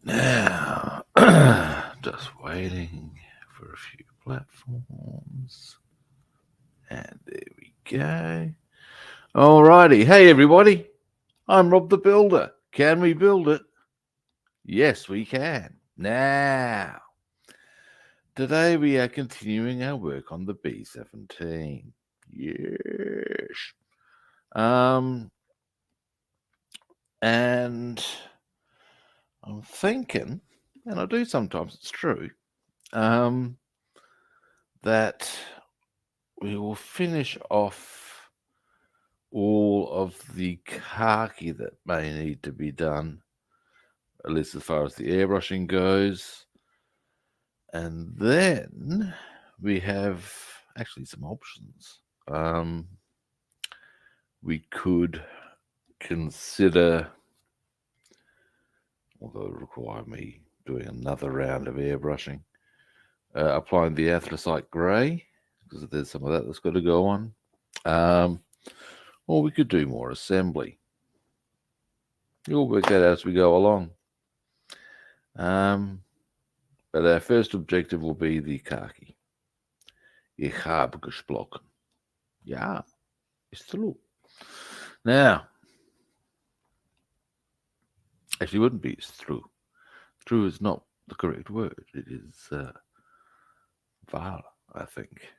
Now, just waiting for a few platforms. And there we go. Alrighty. Hey, everybody. I'm Rob the Builder. Can we build it? Yes, we can. Now, today we are continuing our work on the B-17. Yes. And I'm thinking, and I do sometimes, it's true, that we will finish off all of the khaki that may need to be done, at least as far as the airbrushing goes. And then we have actually some options. We could consider, although it would require me doing another round of airbrushing, applying the anthracite grey, because there's some of that that's got to go on. Or we could do more assembly. You'll work that out as we go along. But our first objective will be the khaki. Ich habe gesprochen. Ja, ist true. Now, actually, it wouldn't be it's true. True is not the correct word. It is wahr, I think.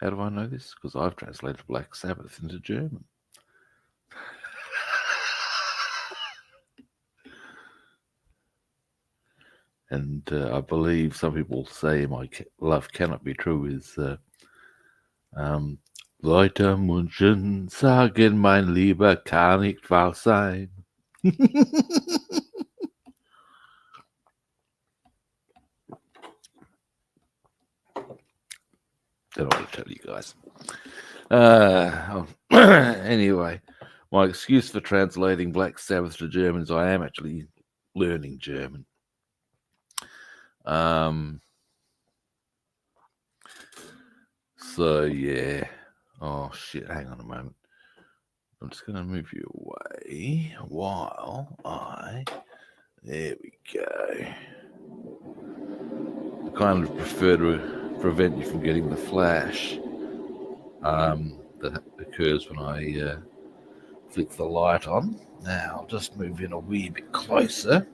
How do I know this? Because I've translated Black Sabbath into German. And I believe some people say my love cannot be true is Leute München sagen, mein Lieber kann nicht wahr sein. Don't want to tell you guys. Anyway, my excuse for translating Black Sabbath to German is I am actually learning German. So yeah. Oh shit, hang on a moment. I'm just going to move you away while there we go. I kind of prefer to prevent you from getting the flash that occurs when I flick the light on. Now I'll just move in a wee bit closer.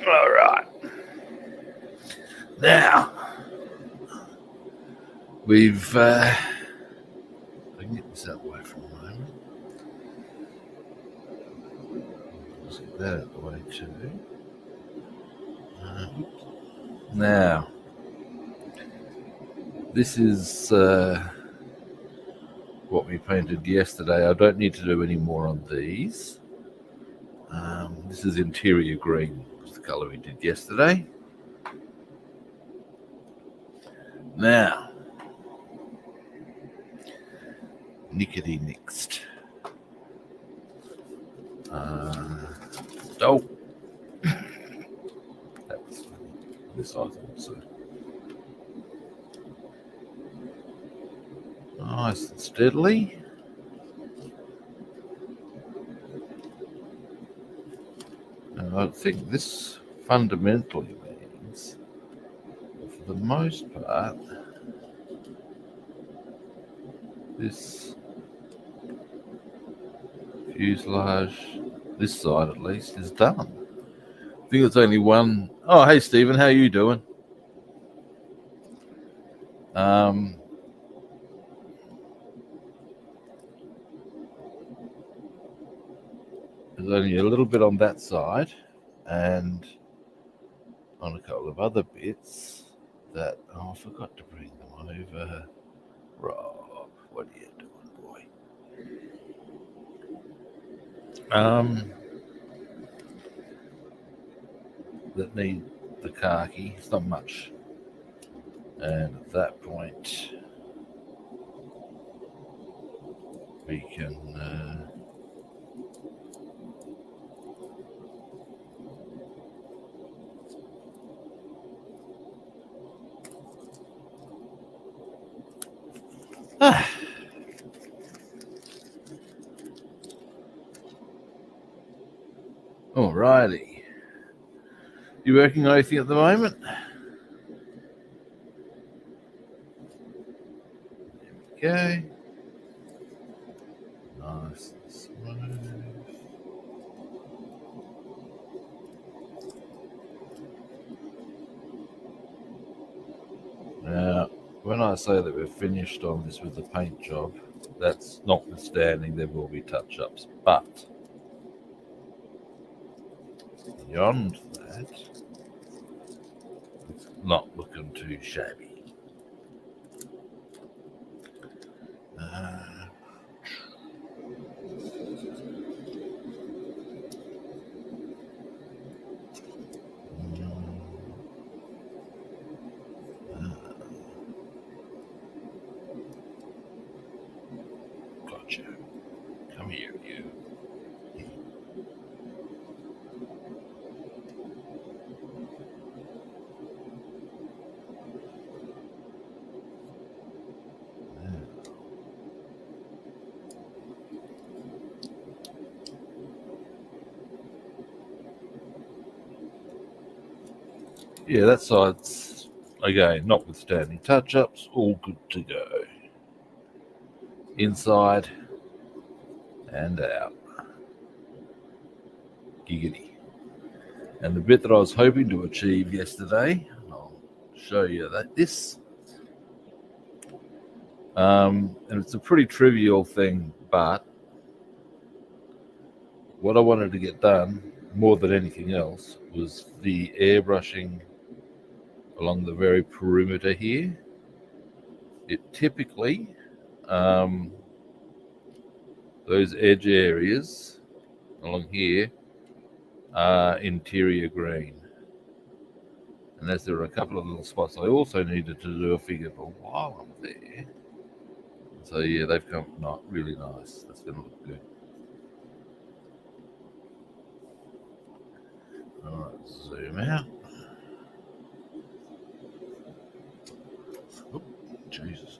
All right. Now we've I can get this out of the way for a moment. Just get that out of the way too. Now this is what we painted yesterday. I don't need to do any more on these. This is interior green, the color we did yesterday. Now, nickety next. Oh, that was funny. This I thought so. Nice and steadily. Now, I think this fundamentally means, for the most part, this fuselage, this side at least, is done. I think it's only one. Oh, hey Stephen, how are you doing? There's only a little bit on that side, and on a couple of other bits that I forgot to bring them over. Rob, what are you doing, boy? That need the khaki. It's not much, and at that point we can Alrighty. You working on anything at the moment? Okay. Nice and smooth. Now, when I say that we're finished on this with the paint job, that's notwithstanding there will be touch-ups, but beyond that, it's not looking too shabby. Gotcha. Come here, you. Yeah, that side's, again, notwithstanding touch-ups, all good to go. Inside and out. Giggity. And the bit that I was hoping to achieve yesterday, I'll show you this. And it's a pretty trivial thing, but what I wanted to get done more than anything else was the airbrushing along the very perimeter here. It typically, those edge areas along here are interior green. And as there are a couple of little spots I also needed to do a figure for while I'm there. So yeah, they've come really nice. That's going to look good. All right, zoom out. Oh, Jesus.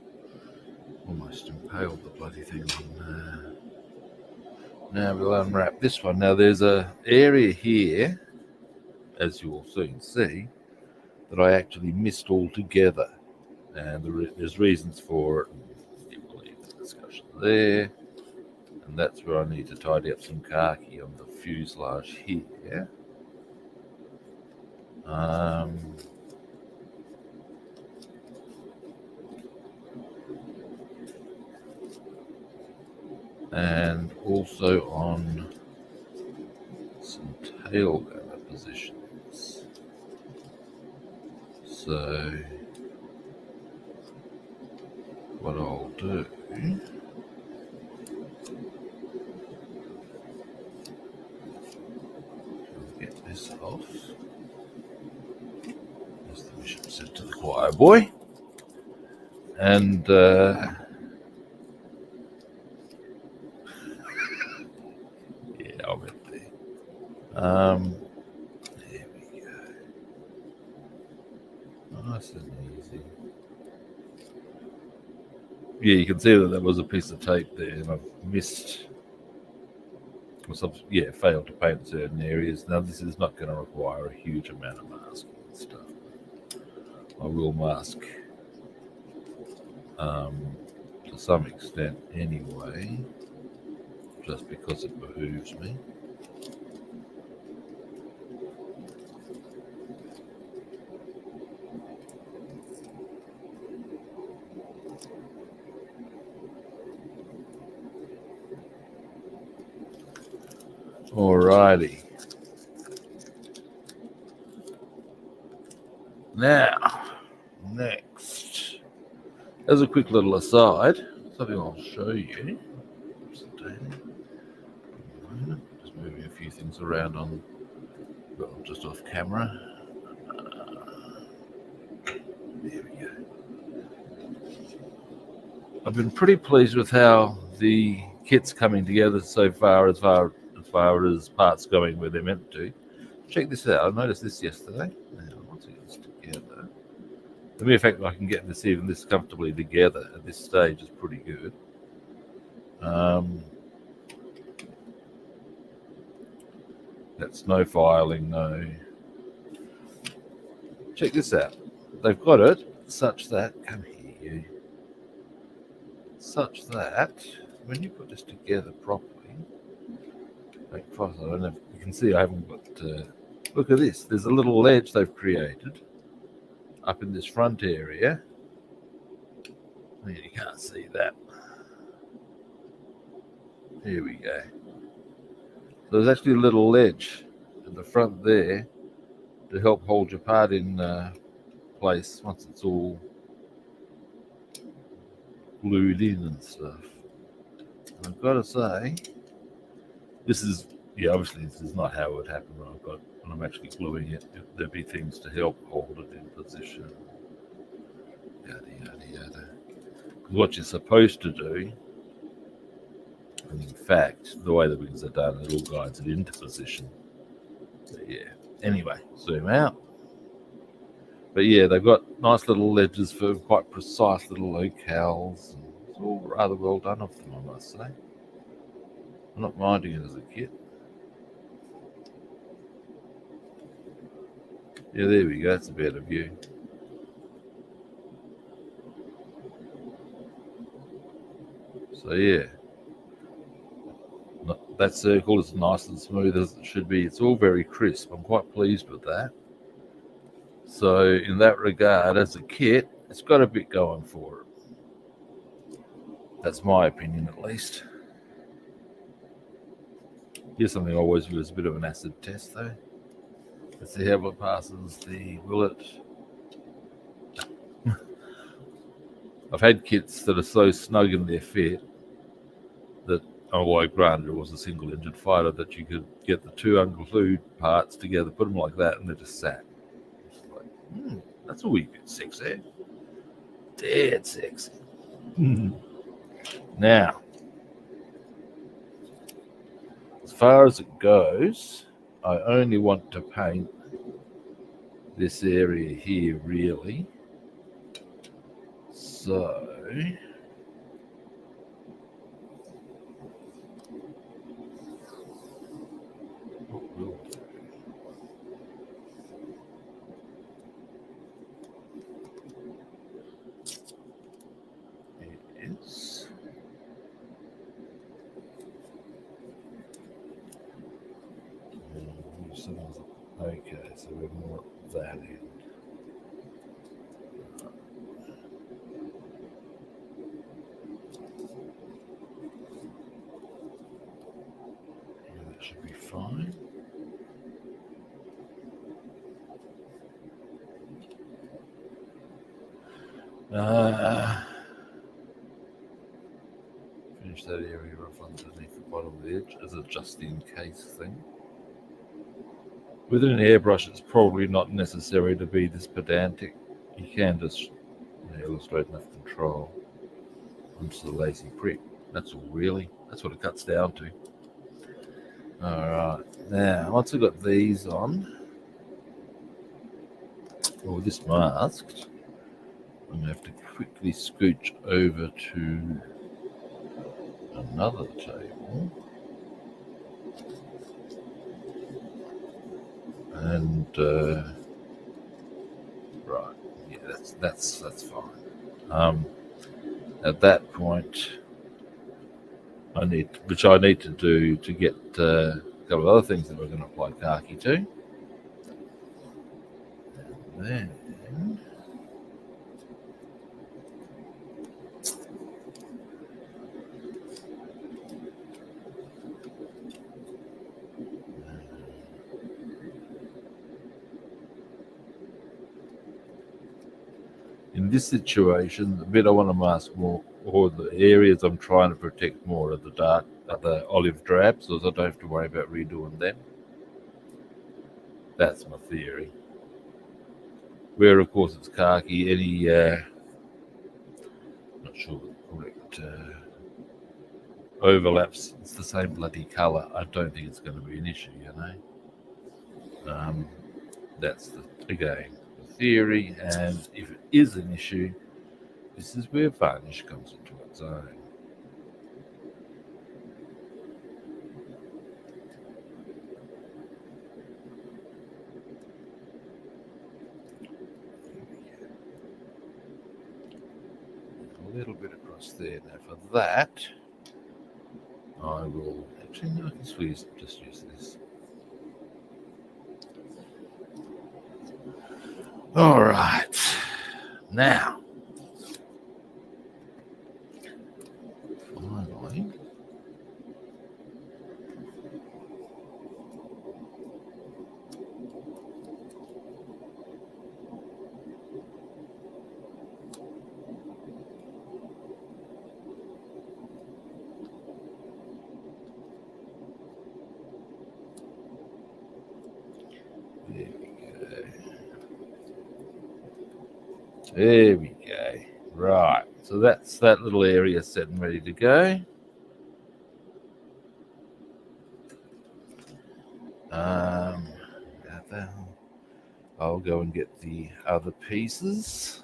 Almost impaled the bloody thing on. Now we'll unwrap this one. Now there's a area here, as you will soon see, that I actually missed altogether. And there's reasons for it. You will leave the discussion there. And that's where I need to tidy up some khaki on the fuselage here. And also on some tail gunner positions. So what I'll do, I'll get this off. That's the mission set to the choir boy. And yeah, I'll bet there. There we go. Nice and easy. Yeah, you can see that there was a piece of tape there, and I've missed. Failed to paint certain areas. Now this is not going to require a huge amount of masking and stuff. I will mask to some extent anyway, just because it behooves me. Alrighty. Now, next, as a quick little aside, something I'll show you. Just moving a few things around just off camera. There we go. I've been pretty pleased with how the kit's coming together so far as parts going where they're meant to. Check this out. I noticed this yesterday. Now, once it gets together, the mere fact that I can get this comfortably together at this stage is pretty good. That's no filing, no. Check this out. They've got it such that, come here, you. Such that when you put this together properly, like, I don't know if you can see I haven't got. Look at this. There's a little ledge they've created up in this front area. You can't see that. Here we go. So there's actually a little ledge at the front there to help hold your part in place once it's all glued in and stuff. And I've got to say, this is, obviously this is not how it would happen when I'm actually gluing it. There'd be things to help hold it in position. Yada, yada, yada. What you're supposed to do, and in fact, the way the wings are done, it all guides it into position. So yeah. Anyway, zoom out. But yeah, they've got nice little ledges for quite precise little locales. And it's all rather well done of them, I must say. I'm not minding it as a kit. Yeah, there we go. That's a better view. So yeah, that circle is nice and smooth as it should be. It's all very crisp. I'm quite pleased with that. So in that regard, as a kit, it's got a bit going for it. That's my opinion, at least. Here's something I always view as a bit of an acid test, though. Let's see how it passes the willet. I've had kits that are so snug in their fit that, granted it was a single-engine fighter, that you could get the two unglued parts together, put them like that, and they just sat. It's like, that's a wee bit sexy. Dead sexy. Now, as far as it goes, I only want to paint this area here, really. So, what we'll do is, okay, so we're more at that end. That should be fine. Finish that area off underneath the bottom of the edge as a just-in-case thing. With an airbrush, it's probably not necessary to be this pedantic. You can just illustrate enough control. I'm just a lazy prick. That's all, really. That's what it cuts down to. Alright, now once I've got these on, or this masked, I'm going to have to quickly scooch over to another table. And right, yeah, that's fine. At that point, I need to do to get a couple of other things that we're going to apply khaki to. And then in this situation, the bit I want to mask more, or the areas I'm trying to protect more, are the olive drab, so I don't have to worry about redoing them. That's my theory. Where, of course, it's khaki, any, not sure what to call it, overlaps, it's the same bloody colour. I don't think it's going to be an issue, That's again the theory, and if it is an issue, this is where varnish comes into its own. little bit across there. Now for that, I will actually no, I can just use this. All right, now finally. There we go. Right. So that's that little area set and ready to go. I'll go and get the other pieces,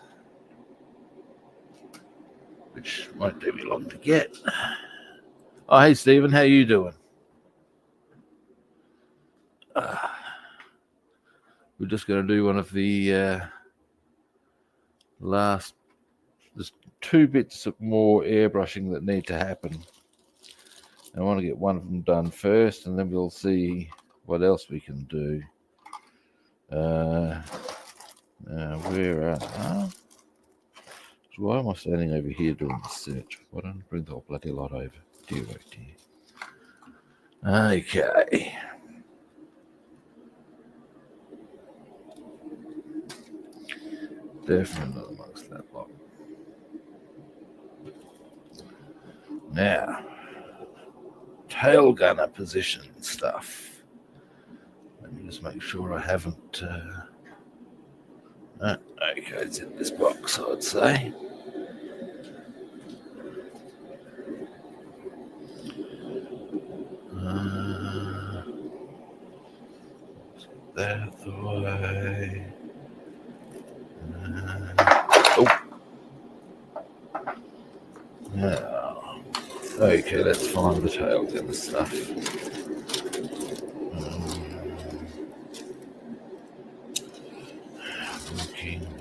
which won't take me long to get. Oh, hey, Stephen, how you doing? We're just going to do one of the last. There's 2 bits of more airbrushing that need to happen. I want to get one of them done first, and then we'll see what else we can do. Where are? Why am I standing over here doing the search? Why don't I bring the whole bloody lot over? Dear, oh dear. Okay. Definitely not amongst that lot. Now, tail gunner position stuff. Let me just make sure I haven't. Okay, it's in this box, I'd say. That the way. Now, okay, let's find the tail gunner stuff.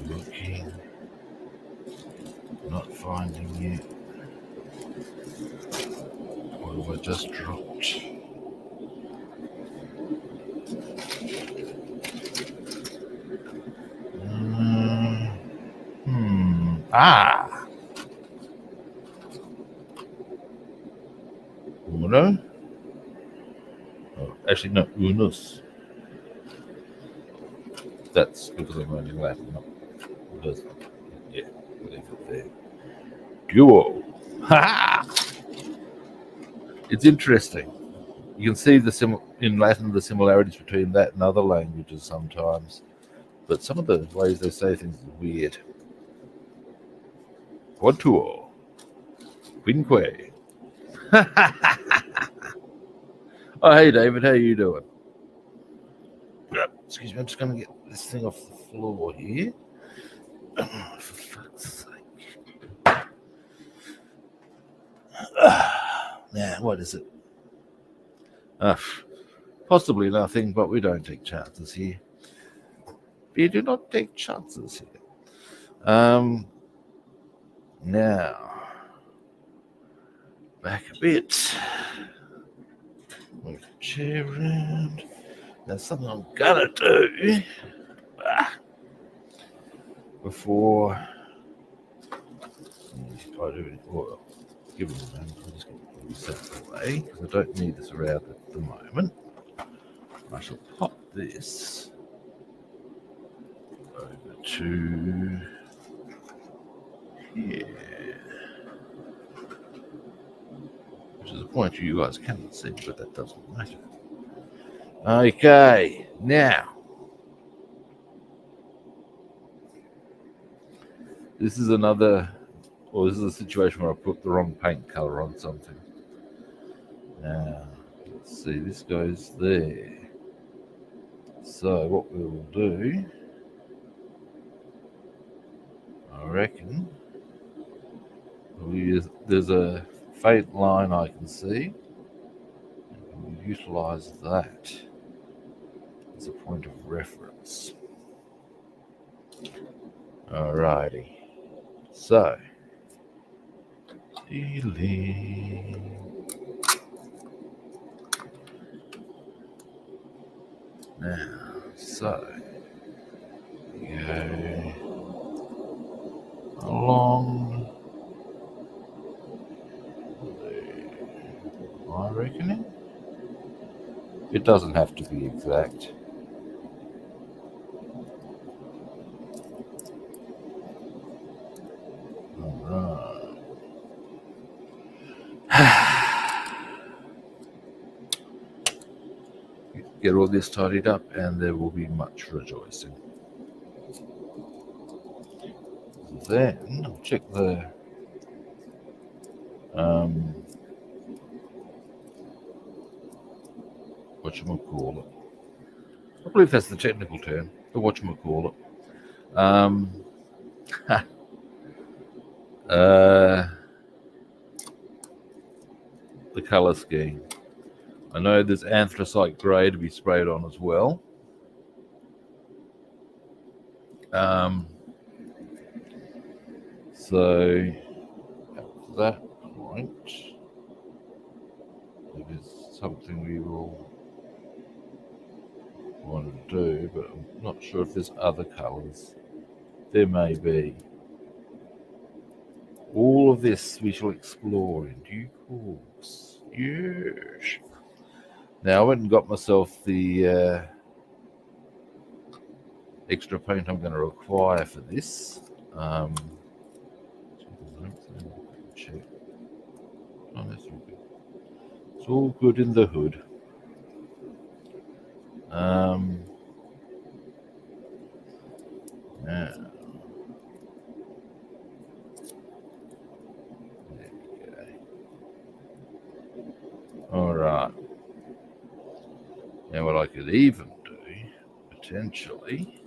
Looking. Not finding it. What have I just dropped? Uno? Oh, actually, no, unus. That's because I'm learning Latin. No, yeah, leave it there. Duo. Ha! It's interesting. You can see in Latin the similarities between that and other languages sometimes, but some of the ways they say things is weird. Quatuo. Quinque. Oh, hey, David, how you doing? Excuse me, I'm just going to get this thing off the floor here. For fuck's sake. Now, what is it? Possibly nothing, but we don't take chances here. We do not take chances here. Now, back a bit. Move the chair around. That's something I'm gonna do before I do it. Well, give it a moment. I'll just get this out of the way because I don't need this around at the moment. I shall pop this over to here, which is a point you guys cannot see, but that doesn't matter. Okay, now this is this is a situation where I put the wrong paint color on something. Now, let's see, this goes there. So what we will do, I reckon, there's a faint line I can see. We'll utilize that as a point of reference. Alrighty. So Now, so go along my reckoning. It doesn't have to be exact. Alright. Get all this tidied up and there will be much rejoicing. Then I'll check the whatchamacallit. I believe that's the technical term, the whatchamacallit. The colour scheme. I know there's anthracite grey to be sprayed on as well. So at that point, it is something we will want to do, but I'm not sure if there's other colours. There may be. All of this we shall explore in due course. Yes. Now I went and got myself the extra paint I'm going to require for this. Check. Oh, that's all good. It's all good in the hood. Now, there we go. All right. Now, what I could even do potentially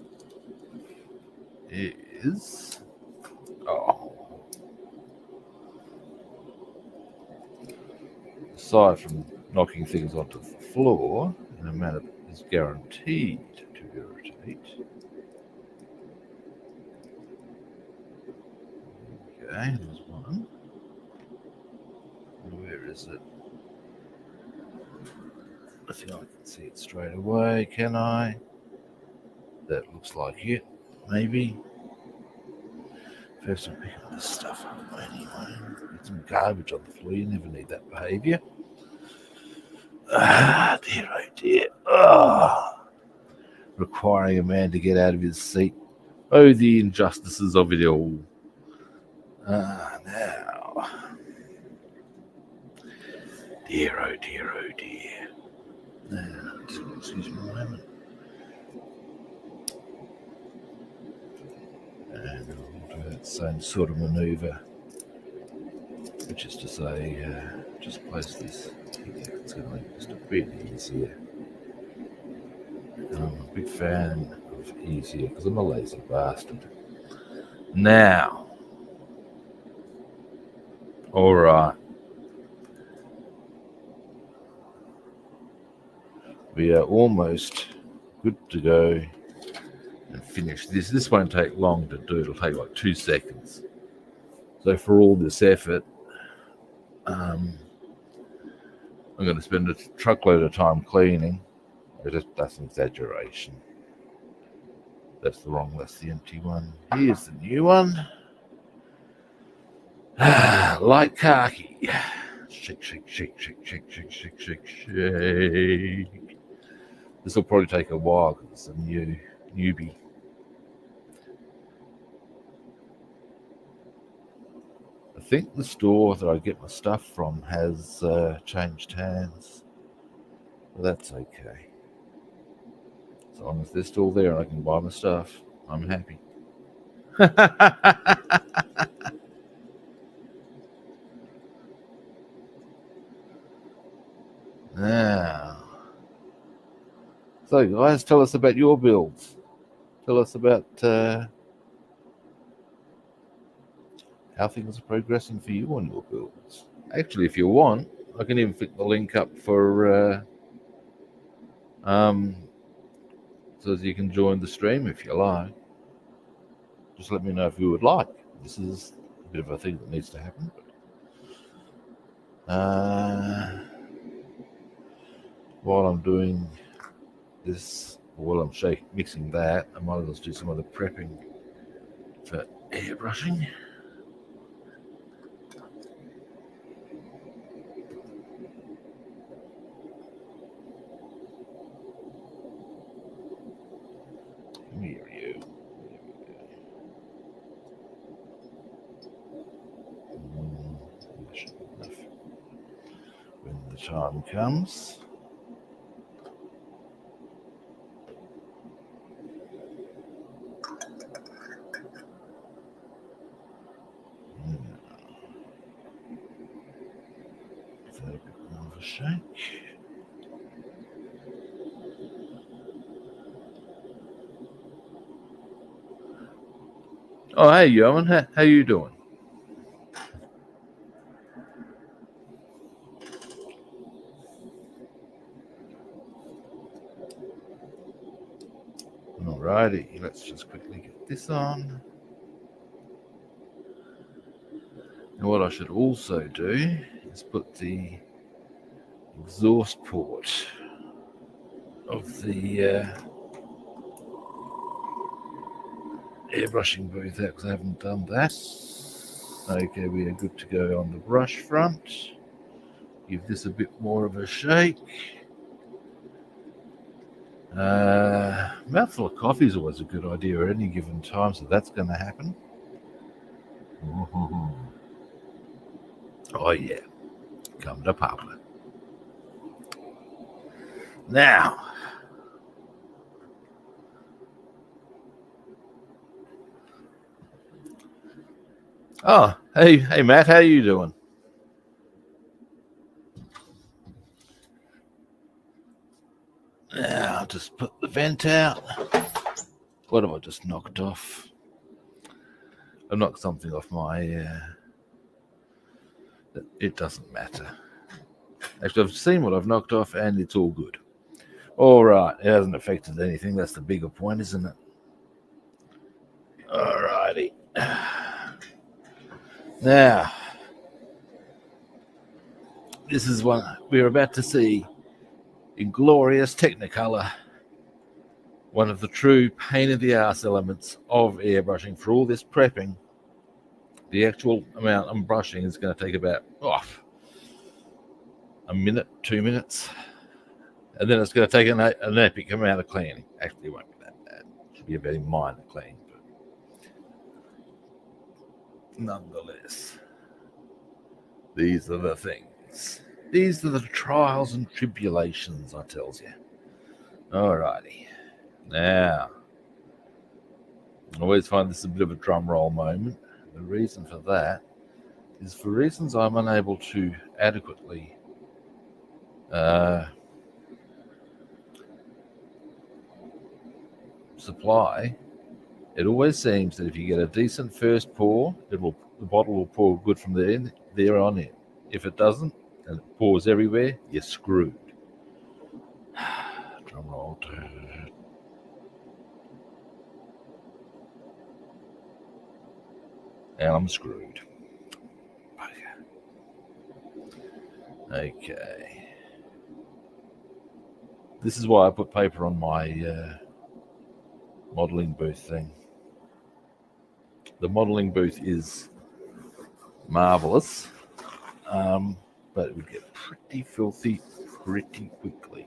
is, aside from knocking things onto the floor in a manner that is guaranteed to irritate. Okay, there's one. Where is it? I think I can see it straight away, can I? That looks like it, maybe. First, I'm picking this stuff up anyway. Get some garbage on the floor, you never need that behaviour. Ah, dear, oh dear. Requiring a man to get out of his seat. Oh, the injustices of it all. Now. Dear, oh dear, oh dear. Now, excuse me a moment. And I'll do that same sort of manoeuvre, which is to say, just place this here. It's going to make it just a bit easier. And I'm a big fan of easier because I'm a lazy bastard. Now, all right. We are almost good to go and finish this. This won't take long to do. It'll take like 2 seconds. So for all this effort, I'm going to spend a truckload of time cleaning. That's an exaggeration. That's the empty one. Here's the new one. Light khaki. Shake, shake, shake, shake, shake, shake, shake, shake, shake. This will probably take a while because it's a newbie. I think the store that I get my stuff from has changed hands. But that's okay. As long as they're still there and I can buy my stuff, I'm happy. Now, so guys, tell us about your builds. Tell us about how things are progressing for you on your builds. Actually, if you want, I can even flick the link up for so that you can join the stream if you like. Just let me know if you would like. This is a bit of a thing that needs to happen. While I'm doing this, while I'm mixing that, I might as well do some of the prepping for airbrushing. When the time comes. Give that a bit more of a shake. Oh, hey, Yohan, how you doing? Alrighty, let's just quickly get this on. And what I should also do is put the exhaust port of the airbrushing booth out because I haven't done that. Okay, we are good to go on the brush front. Give this a bit more of a shake. Mouthful of coffee is always a good idea at any given time, so that's going to happen. Oh yeah, come to Papa. Now, oh hey Matt, how you doing? Now I'll just put the vent out. What have I just knocked off? I knocked something off my. It doesn't matter. Actually, I've seen what I've knocked off, and it's all good. All right, it hasn't affected anything. That's the bigger point, isn't it? All righty. Now, this is one we're about to see in glorious Technicolor. One of the true pain in the ass elements of airbrushing. For all this prepping, the actual amount I'm brushing is going to take about a minute, 2 minutes, and then it's going to take an epic amount of cleaning. Actually, it won't be that bad. It should be a very minor clean, but nonetheless, these are the things. These are the trials and tribulations, I tells you. Alrighty. Now, I always find this a bit of a drum roll moment. The reason for that is for reasons I'm unable to adequately supply. It always seems that if you get a decent first pour, the bottle will pour good from there on in. If it doesn't, and it pours everywhere, you're screwed. Drum roll. And I'm screwed. Okay. This is why I put paper on my modeling booth thing. The modeling booth is marvelous, but it would get pretty filthy pretty quickly.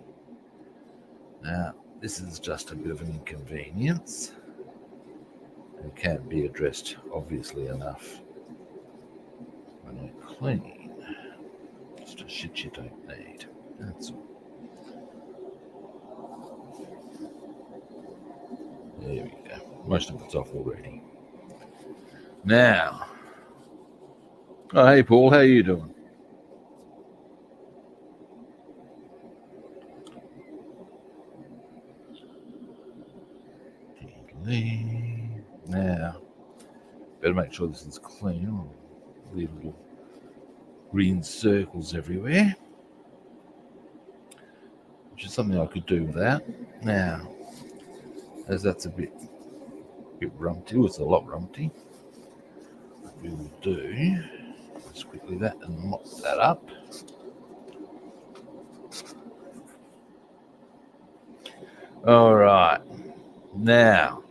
Now, this is just a bit of an inconvenience. It can't be addressed obviously enough. When I clean, just a shit you don't need. That's all. There we go. Most of it's off already. Now, oh hey Paul, how you doing? Now, better make sure this is clean. Leave little green circles everywhere, which is something I could do without. Now, as that's a bit rumty, it's a lot rumty, what we will do is just quickly that and mop that up. All right, now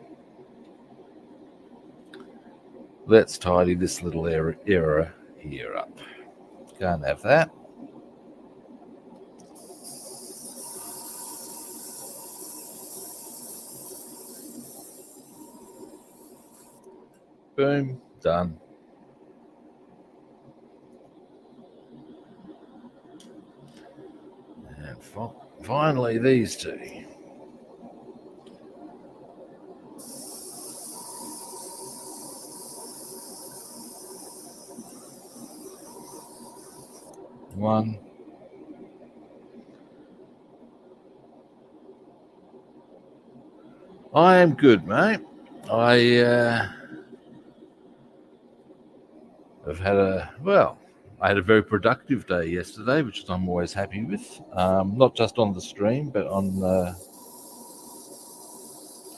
let's tidy this little error here up. Can't have that. Boom, done. And finally, these two. One. I am good, mate. I have had I had a very productive day yesterday, which I'm always happy with. Not just on the stream, but on.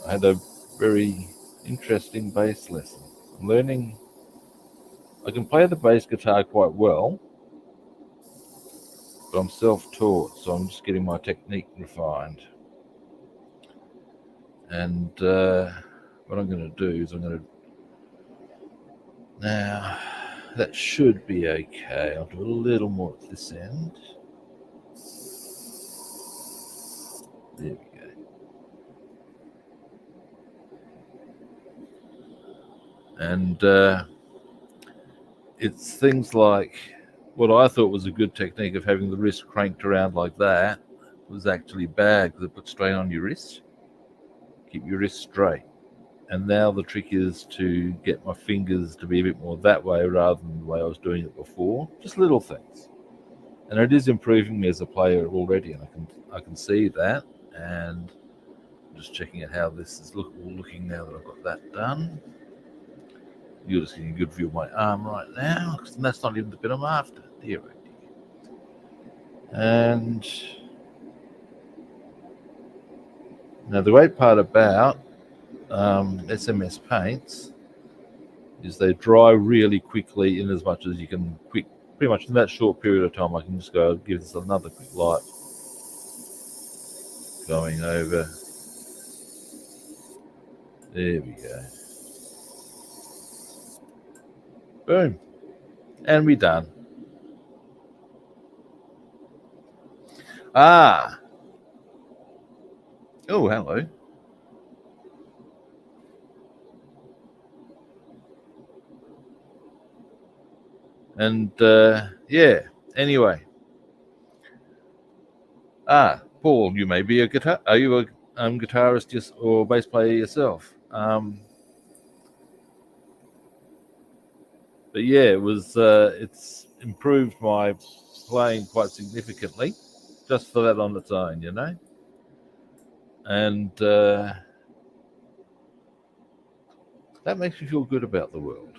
I had a very interesting bass lesson. I'm learning. I can play the bass guitar quite well, but I'm self-taught, so I'm just getting my technique refined. And what I'm going to do is now that should be okay. I'll do a little more at this end. There we go. And it's things like what I thought was a good technique of having the wrist cranked around like that was actually bad because it puts strain on your wrist. Keep your wrist straight. And now the trick is to get my fingers to be a bit more that way rather than the way I was doing it before. Just little things. And it is improving me as a player already, and I can see that. And I'm just checking out how this is looking now that I've got that done. You're just getting a good view of my arm right now, because that's not even the bit I'm after. Dear, oh dear. And now the great part about SMS paints is they dry really quickly, in as much as you can pretty much in that short period of time. I can just go give this another quick light going over. There we go. Boom. And we're done. Ah. Oh, hello. And yeah, anyway. Paul, you may be are you a guitarist or bass player yourself? But yeah, it was. It's improved my playing quite significantly, just for that on its own, you know. And that makes me feel good about the world.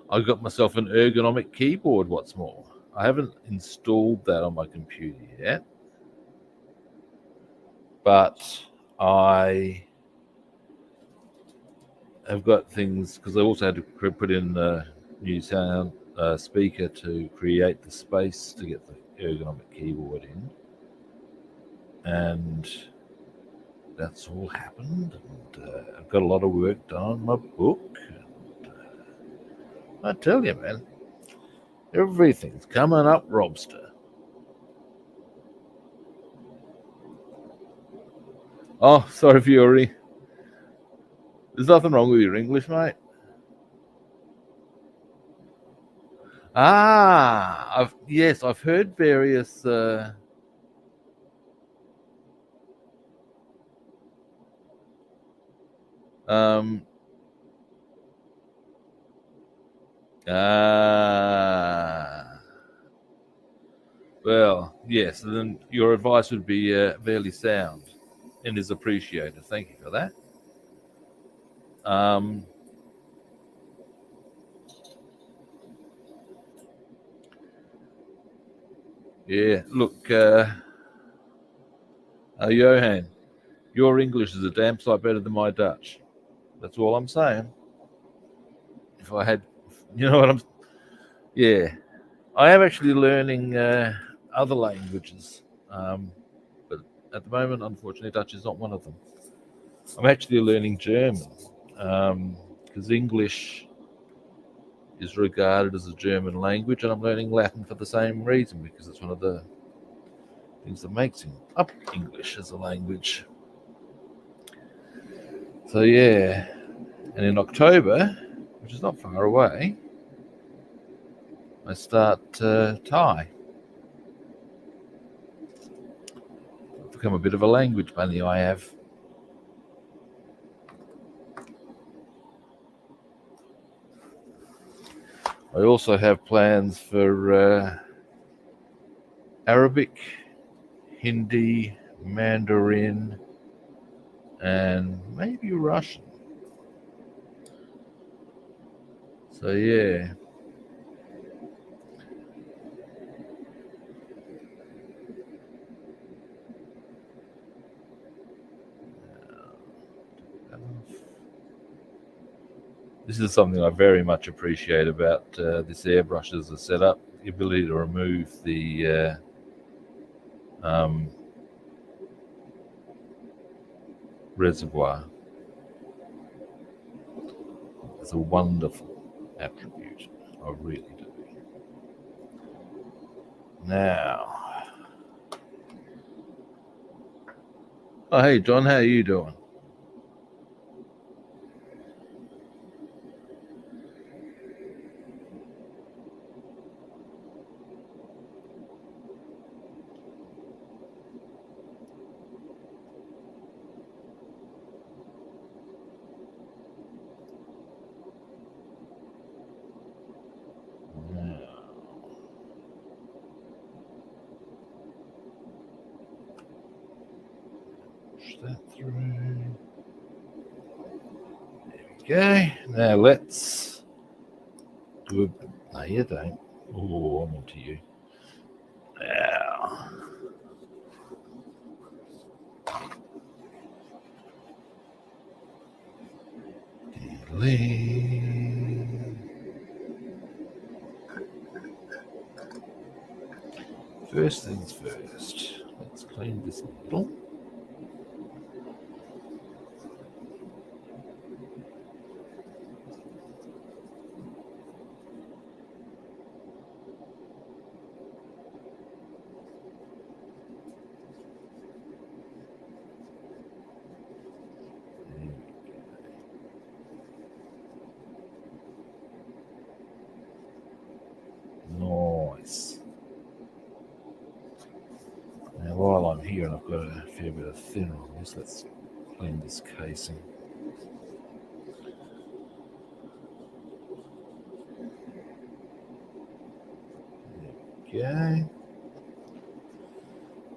I got myself an ergonomic keyboard. What's more, I haven't installed that on my computer yet, but I have got things because I also had to put in a new sound speaker to create the space to get the ergonomic keyboard in, and that's all happened. And I've got a lot of work done on my book. And, I tell you, man, everything's coming up, Robster. Oh, sorry, Fury. There's nothing wrong with your English, mate. I've heard various well, yes, then your advice would be fairly sound and is appreciated. Thank you for that. Yeah, look, Johan, your English is a damn sight better than my Dutch. That's all I'm saying. If I had, you know what Yeah, I am actually learning other languages, but at the moment, unfortunately, Dutch is not one of them. I'm actually learning German because English is regarded as a German language, and I'm learning Latin for the same reason because it's one of the things that makes up English as a language. So yeah, and in October, which is not far away, I start Thai. I've become a bit of a language bunny, I have. I also have plans for Arabic, Hindi, Mandarin, and maybe Russian. So yeah. This is something I very much appreciate about this airbrush as a setup, the ability to remove the reservoir. It's a wonderful attribute. I really do. Now, oh hey John, how are you doing? Push that through. Okay, now let's do a. No, you don't. Oh, I'm onto you. Now. Delete. First things first. Let's clean this needle. Nice. Now, while I'm here and I've got a fair bit of thinner on this, let's clean this casing. Okay.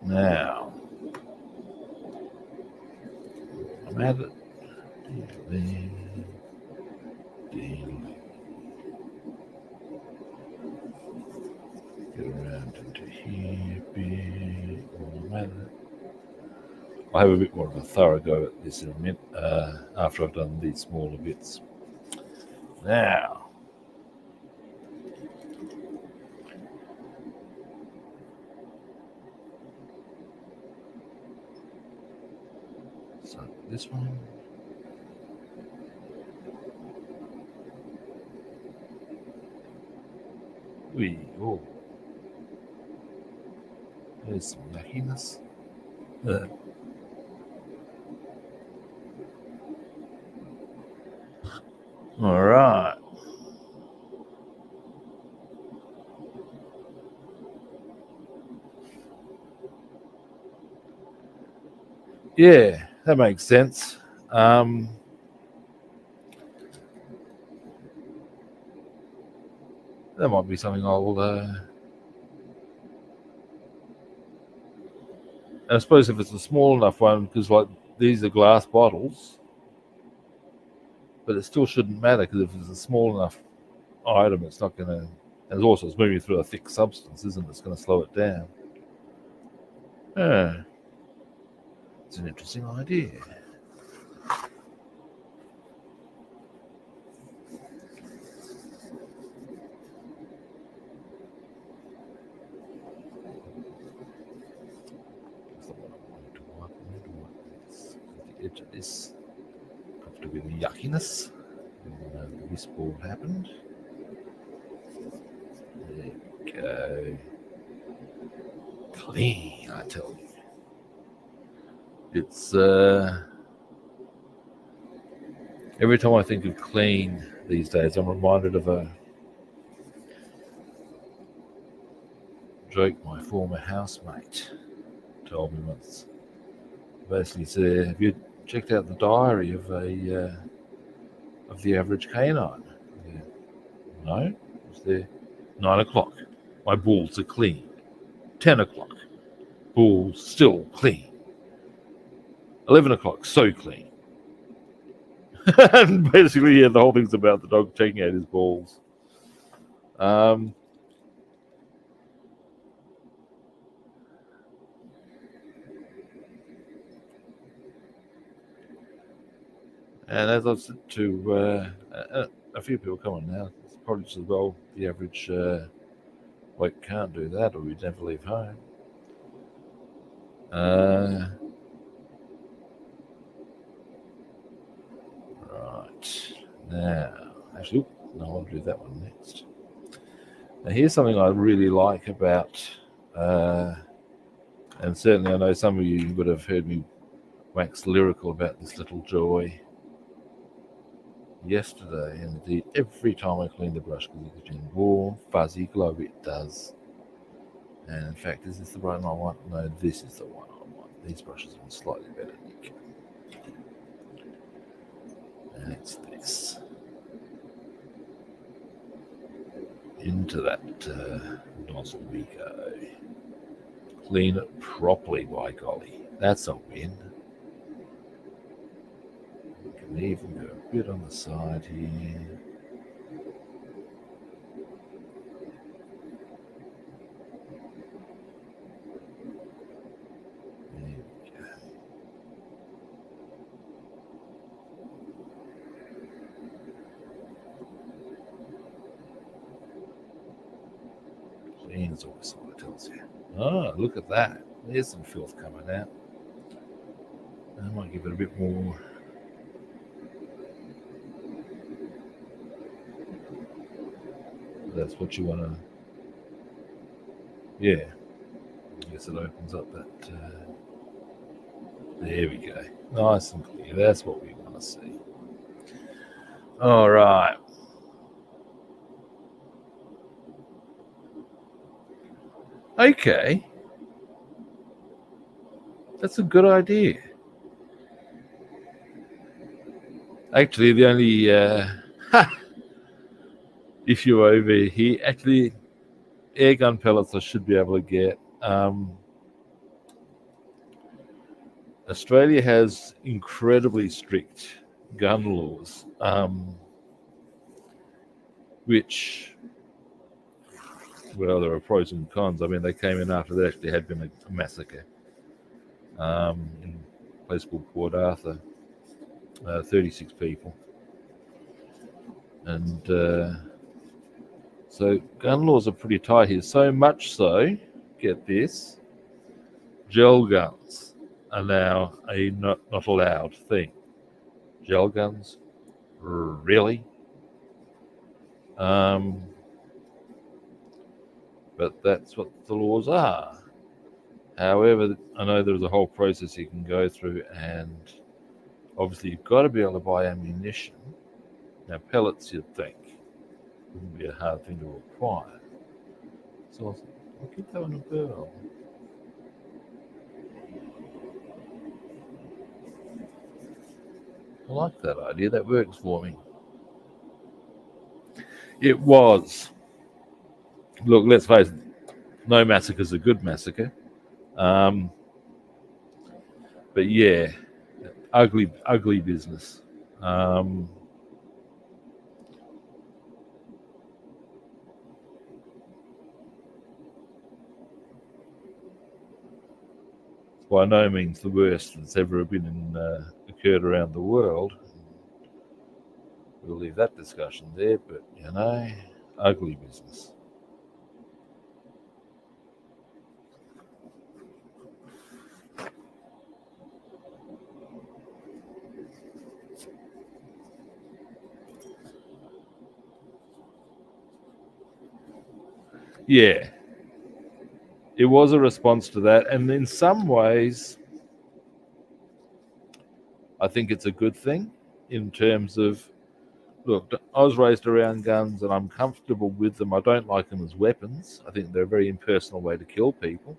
Now, I'm at it. Get around into here, I'll have a bit more of a thorough go at this in a minute after I've done these smaller bits. Now, so this one. Oh, there's some yuckiness. All right. Yeah, that makes sense. That might be something I'll. I suppose if it's a small enough one, because like these are glass bottles, but it still shouldn't matter because if it's a small enough item, it's not going to. And also, it's moving through a thick substance, isn't it? It's going to slow it down. Yeah, it's an interesting idea. edge of this. Got a bit of yuckiness. This ball happened. There we go. Clean, I tell you. It's every time I think of clean these days, I'm reminded of a joke my former housemate told me once. Basically said, "Have you checked out the diary of the average canine?" Yeah. No, it was there. 9 o'clock, my balls are clean. 10 o'clock, balls still clean. 11 o'clock, so clean. And basically, yeah, the whole thing's about the dog checking out his balls. And as I've said to a few people coming now, it's probably just as well the average bloke can't do that, or he'd never leave home. Right. Now, actually, no, I'll do that one next. Now, here's something I really like about, and certainly I know some of you would have heard me wax lyrical about this little joy yesterday, and indeed every time I clean the brush, because it gives me a warm, fuzzy glow, it does. And in fact, is this the one I want? No, this is the one I want. These brushes are slightly better nick. And it's this. Into that nozzle we go. Clean it properly, by golly. That's a win. We can even go a bit on the side here. Clean is always what it tells you. Oh, look at that. There's some filth coming out. I might give it a bit more. That's what you want to. Yeah. I guess it opens up that. There we go. Nice and clear. That's what we want to see. All right. Okay. That's a good idea. Actually, the only issue over here, actually, air gun pellets I should be able to get. Australia has incredibly strict gun laws, which, well, there are pros and cons. I mean, they came in after there actually had been a massacre in a place called Port Arthur, 36 people. And so gun laws are pretty tight here, so much so, get this, gel guns are now a not allowed thing. Gel guns? Really? But that's what the laws are. However, I know there's a whole process you can go through, and obviously you've got to be able to buy ammunition. Now, pellets, you'd think, wouldn't be a hard thing to acquire. So I'll keep that one a girl. I like that idea. That works for me. It was. Look, let's face it, no massacre's a good massacre. But yeah, ugly business. By no means the worst that's ever been occurred around the world. We'll leave that discussion there, but ugly business. yeah, it was a response to that. And in some ways, I think it's a good thing in terms of, look, I was raised around guns and I'm comfortable with them. I don't like them as weapons. I think they're a very impersonal way to kill people.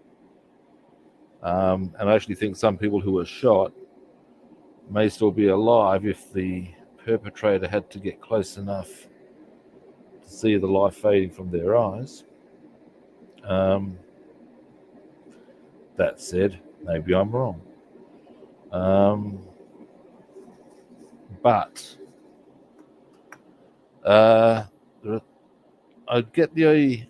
And I actually think some people who were shot may still be alive if the perpetrator had to get close enough to see the life fading from their eyes. That said, maybe I'm wrong. But I get the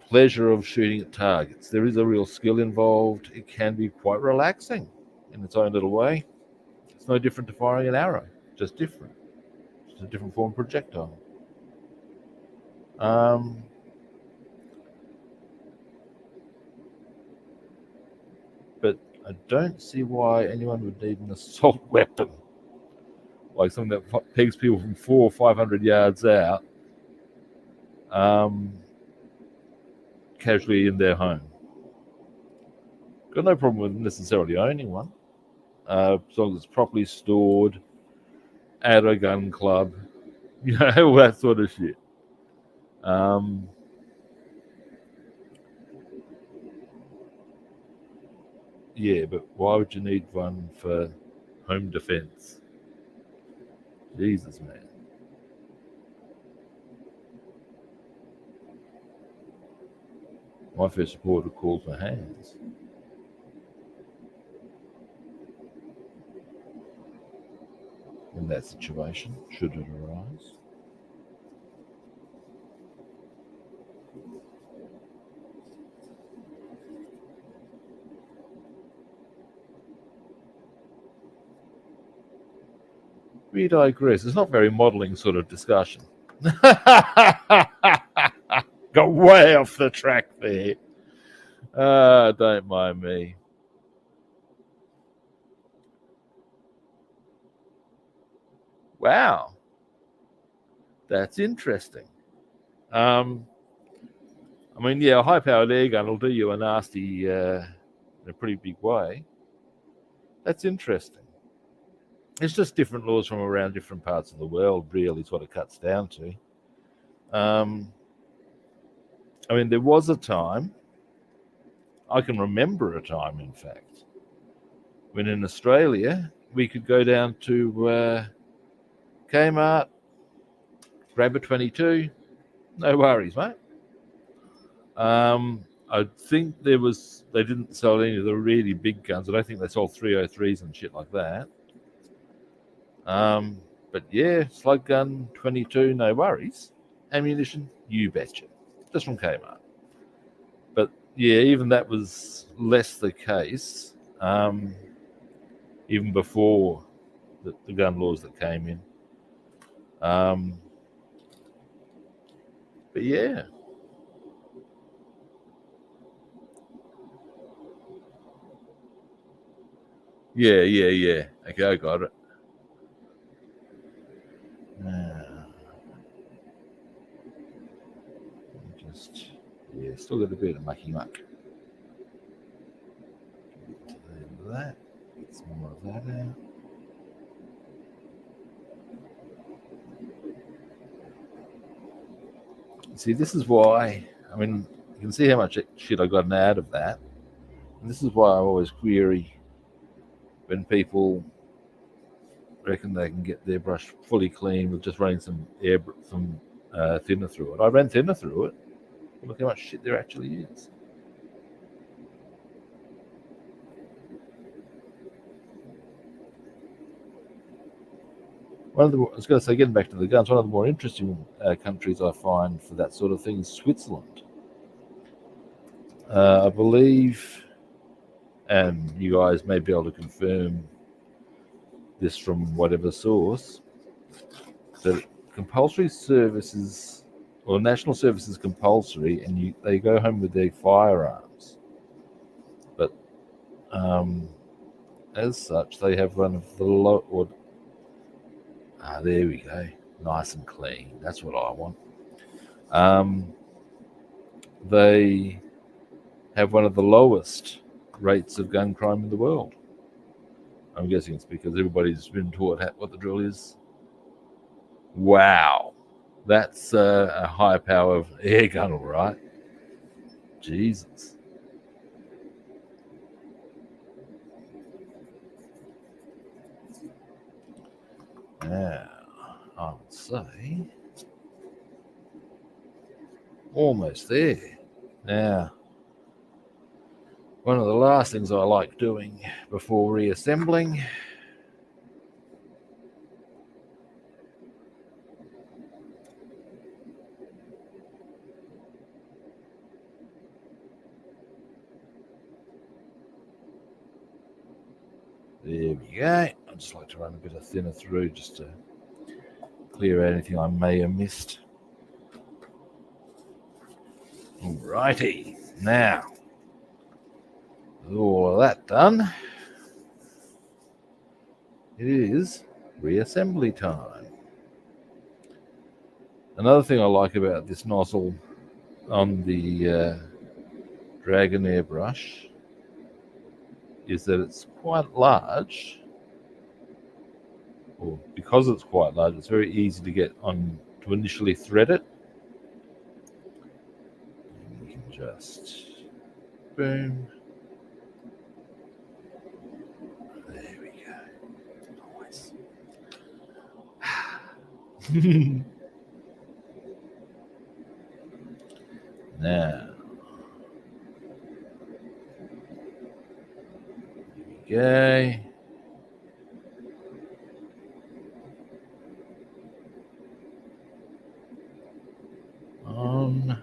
pleasure of shooting at targets. There is a real skill involved. It can be quite relaxing in its own little way. It's no different to firing an arrow, just different. It's a different form of projectile. But I don't see why anyone would need an assault weapon, like something that pegs people from 400 or 500 yards out, casually in their home. Got no problem with necessarily owning one, as long as it's properly stored at a gun club, all that sort of shit. Yeah, but why would you need one for home defense? Jesus, man. My first reporter calls for hands. In that situation, should it arise. We digress. It's not very modelling sort of discussion. Got way off the track there. Don't mind me. Wow. That's interesting. I mean, yeah, a high-powered air gun will do you a nasty in a pretty big way. That's interesting. It's just different laws from around different parts of the world, really, is what it cuts down to. I mean, there was a time, I can remember a time, in fact, when in Australia we could go down to Kmart, grab a 22, no worries, mate. I think they didn't sell any of the really big guns. I don't think they sold 303s and shit like that. But yeah, slug gun, 22, no worries. Ammunition, you betcha. Just from Kmart. But yeah, even that was less the case, even before the gun laws that came in. But yeah. Yeah. Okay, I got it. Still got a bit of mucky muck. Get to the end of that. Get some more of that out. See, this is why, I mean, you can see how much shit I got out of that. And this is why I always query when people reckon they can get their brush fully clean with just running some thinner through it. I ran thinner through it. Look how much shit there actually is. I was going to say, getting back to the guns, one of the more interesting countries I find for that sort of thing is Switzerland. I believe, and you guys may be able to confirm this from whatever source, that compulsory services, or national service is compulsory, and they go home with their firearms. But as such, they have one of the there we go, nice and clean. That's what I want. they have one of the lowest rates of gun crime in the world. I'm guessing it's because everybody's been taught what the drill is. Wow. That's a high power air gun, all right. Jesus. Now, I would say almost there. Now, one of the last things I like doing before reassembling there we go. I just like to run a bit of thinner through just to clear out anything I may have missed. Alrighty, now with all of that done, it is reassembly time. Another thing I like about this nozzle on the Dragon airbrush is that it's quite large, or because it's quite large, it's very easy to get on to initially thread it. And you can just boom. There we go. Nice. Now, there we go. On.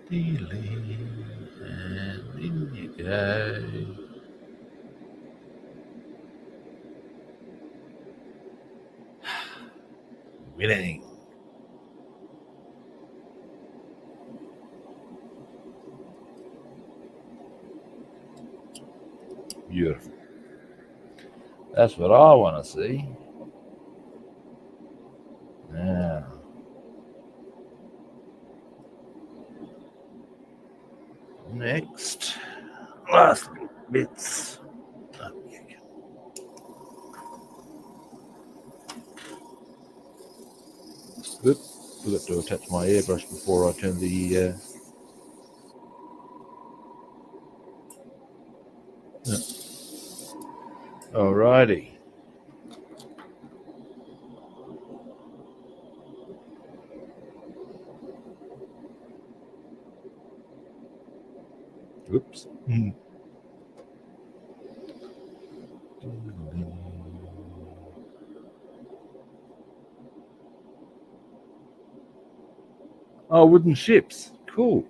Delete. And in you go. Winning. Beautiful. That's what I want to see. Now, next, last little bits. Good. Forgot to attach my airbrush before I turn the. Alrighty. Oops. Oh, wooden ships. Cool.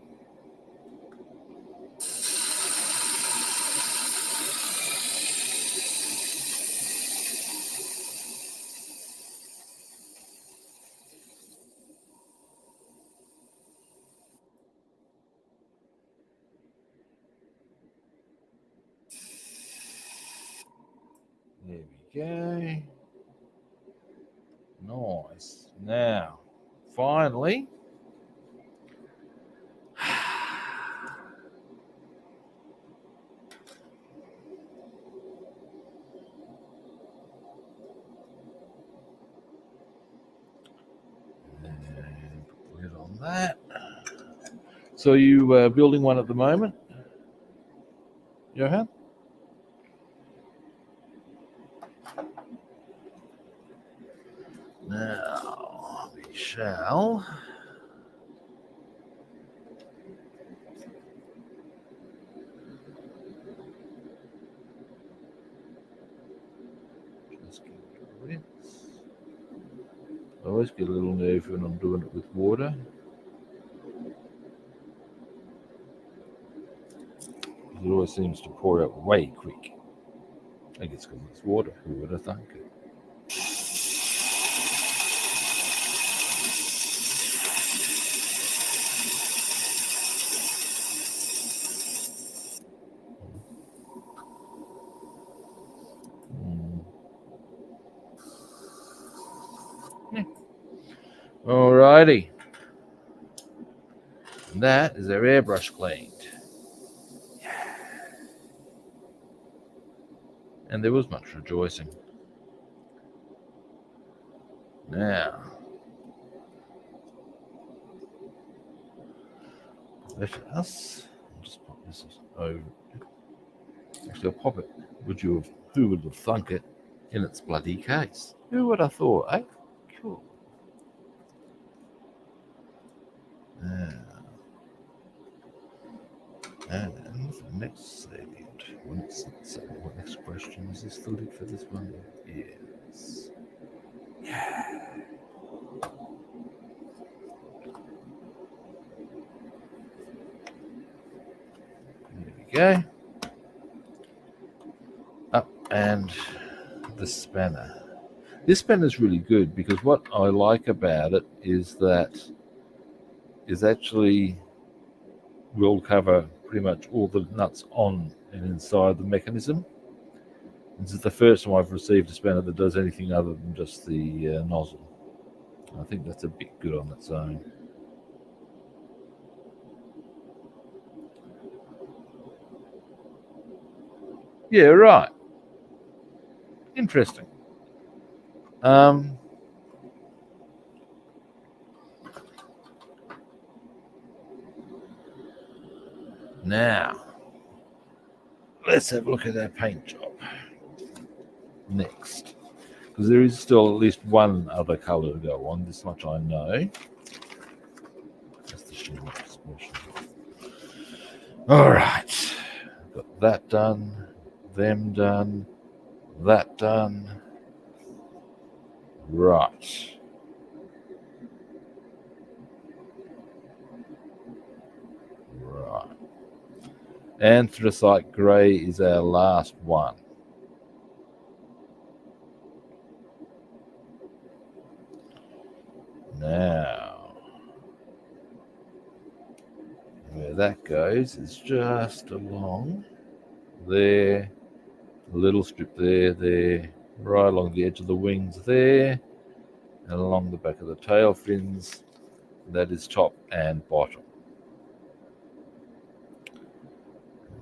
There we go. Nice. Now, finally, and put it on that. So, you building one at the moment, Johan? Now, we shall just give it a rinse. I always get a little nervy when I'm doing it with water. It always seems to pour out way quick. I guess because it's water. Who would have thunk it? Alrighty. And that is our airbrush cleaned. And there was much rejoicing. Now, let us. I'll just pop this over. Actually, I'll pop it. Who would have thunk it in its bloody case? Who would have thought, eh? Cool. Now, and the next segment. What next question is this? The lid for this one? Yes. Yeah. There we go. Up and the spanner. This spanner is really good because what I like about it is that is actually will cover pretty much all the nuts on and inside the mechanism. This is the first time I've received a spanner that does anything other than just the nozzle. I think that's a bit good on its own. Yeah, right. Interesting. Now, let's have a look at our paint job next. Because there is still at least one other colour to go on. This much I know. That's the shimmer expression. All right. Got that done. Them done. That done. Right. Right. Anthracite grey is our last one. Now, where that goes is just along there, a little strip there, right along the edge of the wings there, and along the back of the tail fins. That is top and bottom.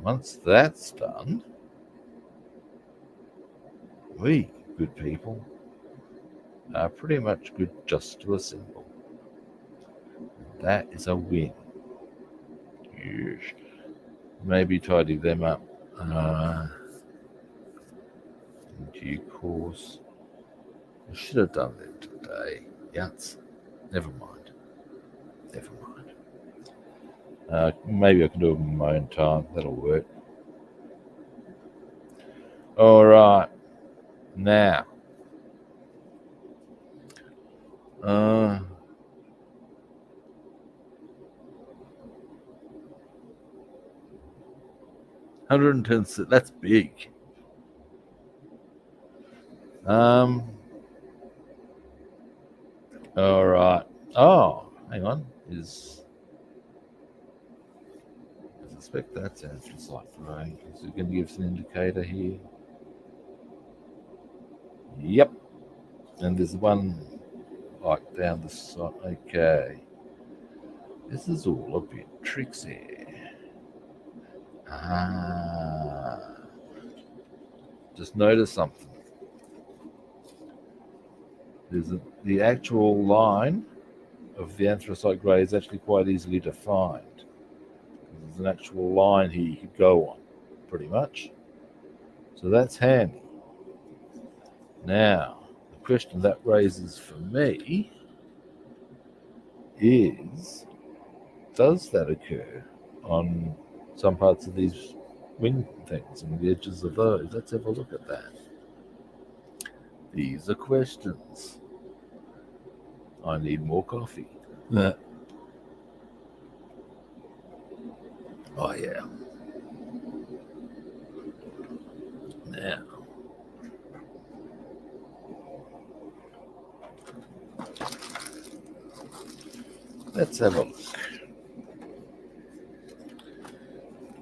Once that's done, we, good people, are pretty much good just to assemble. That is a win. Yes. Maybe tidy them up in due course. I should have done them today. Yes. Never mind. Maybe I can do it in my own time. That'll work. All right. Now, 110. That's big. All right. Oh, hang on. I suspect that's anthracite grey. Is it going to give us an indicator here? Yep. And there's one like down the side. Okay. This is all a bit tricksy. Just notice something. The actual line of the anthracite grey is actually quite easily defined. There's an actual line here you could go on, pretty much. So that's handy. Now, the question that raises for me is, does that occur on some parts of these wing things and the edges of those? Let's have a look at that. These are questions. I need more coffee. Oh, yeah. Now, let's have a look.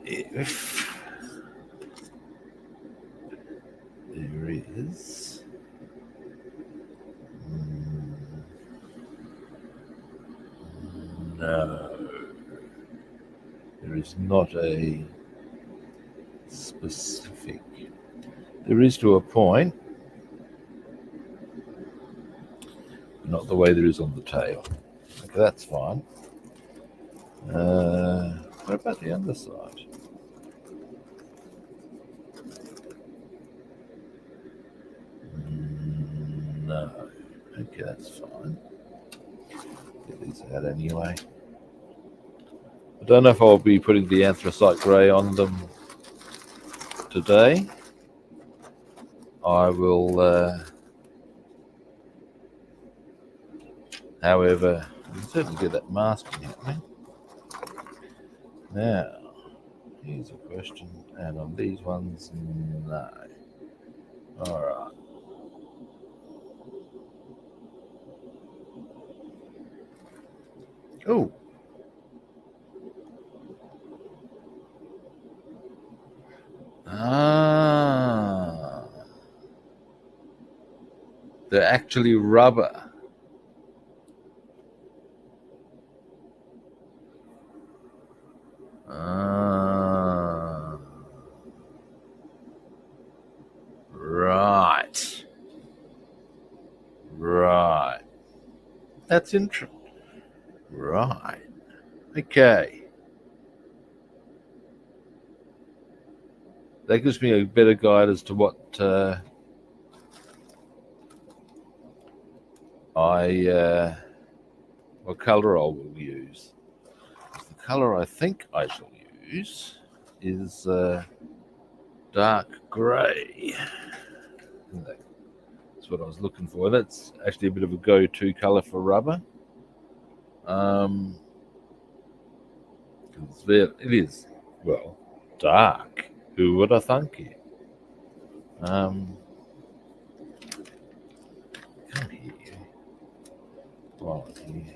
If there is No, there is not a specific. There is to a point, not the way there is on the tail. Okay, that's fine. What about the underside? No. Okay, that's fine. Get these out anyway. I don't know if I'll be putting the anthracite grey on them today. I will, however, you can certainly get that masking happening. Now, here's a question, and on these ones, no. All right. Oh. Ah. They're actually rubber. Right. Right. That's interesting. Right. Okay. That gives me a better guide as to what what colour I will use. The colour I think I shall use is dark grey. That's what I was looking for. That's actually a bit of a go-to colour for rubber. It is, well, dark. Who would have thunk it? Come here. While I'm here.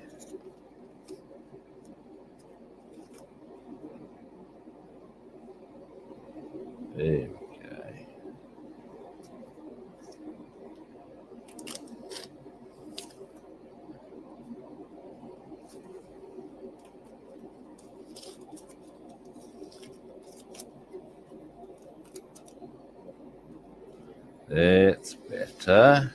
There we go. That's better.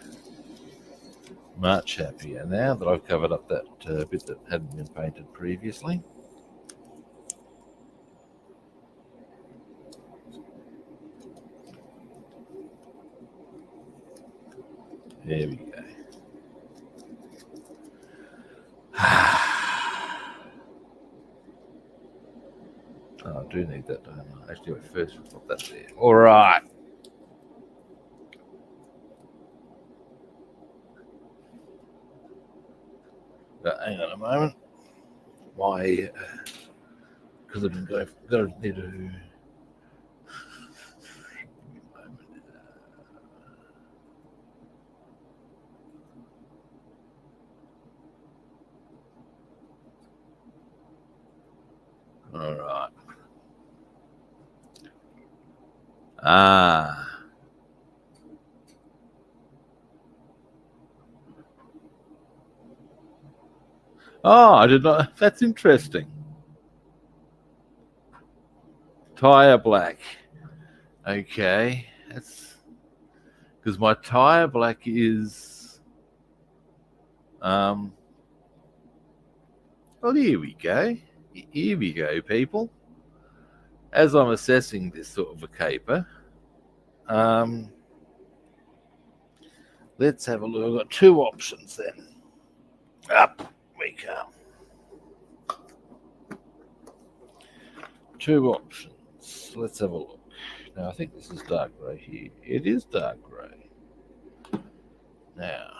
Much happier now that I've covered up that bit that hadn't been painted previously. There we go. Oh, I do need that, don't I? Actually, wait, first we'll put that there. All right. Hang on a moment. Why? Because I've been going need to. All right. Oh, I did not. That's interesting. Tire black. Okay. That's because my tire black is. Well, here we go. Here we go, people. As I'm assessing this sort of a caper, let's have a look. I've got two options then. Up we come. Two options. Let's have a look. Now, I think this is dark grey here. It is dark grey. Now,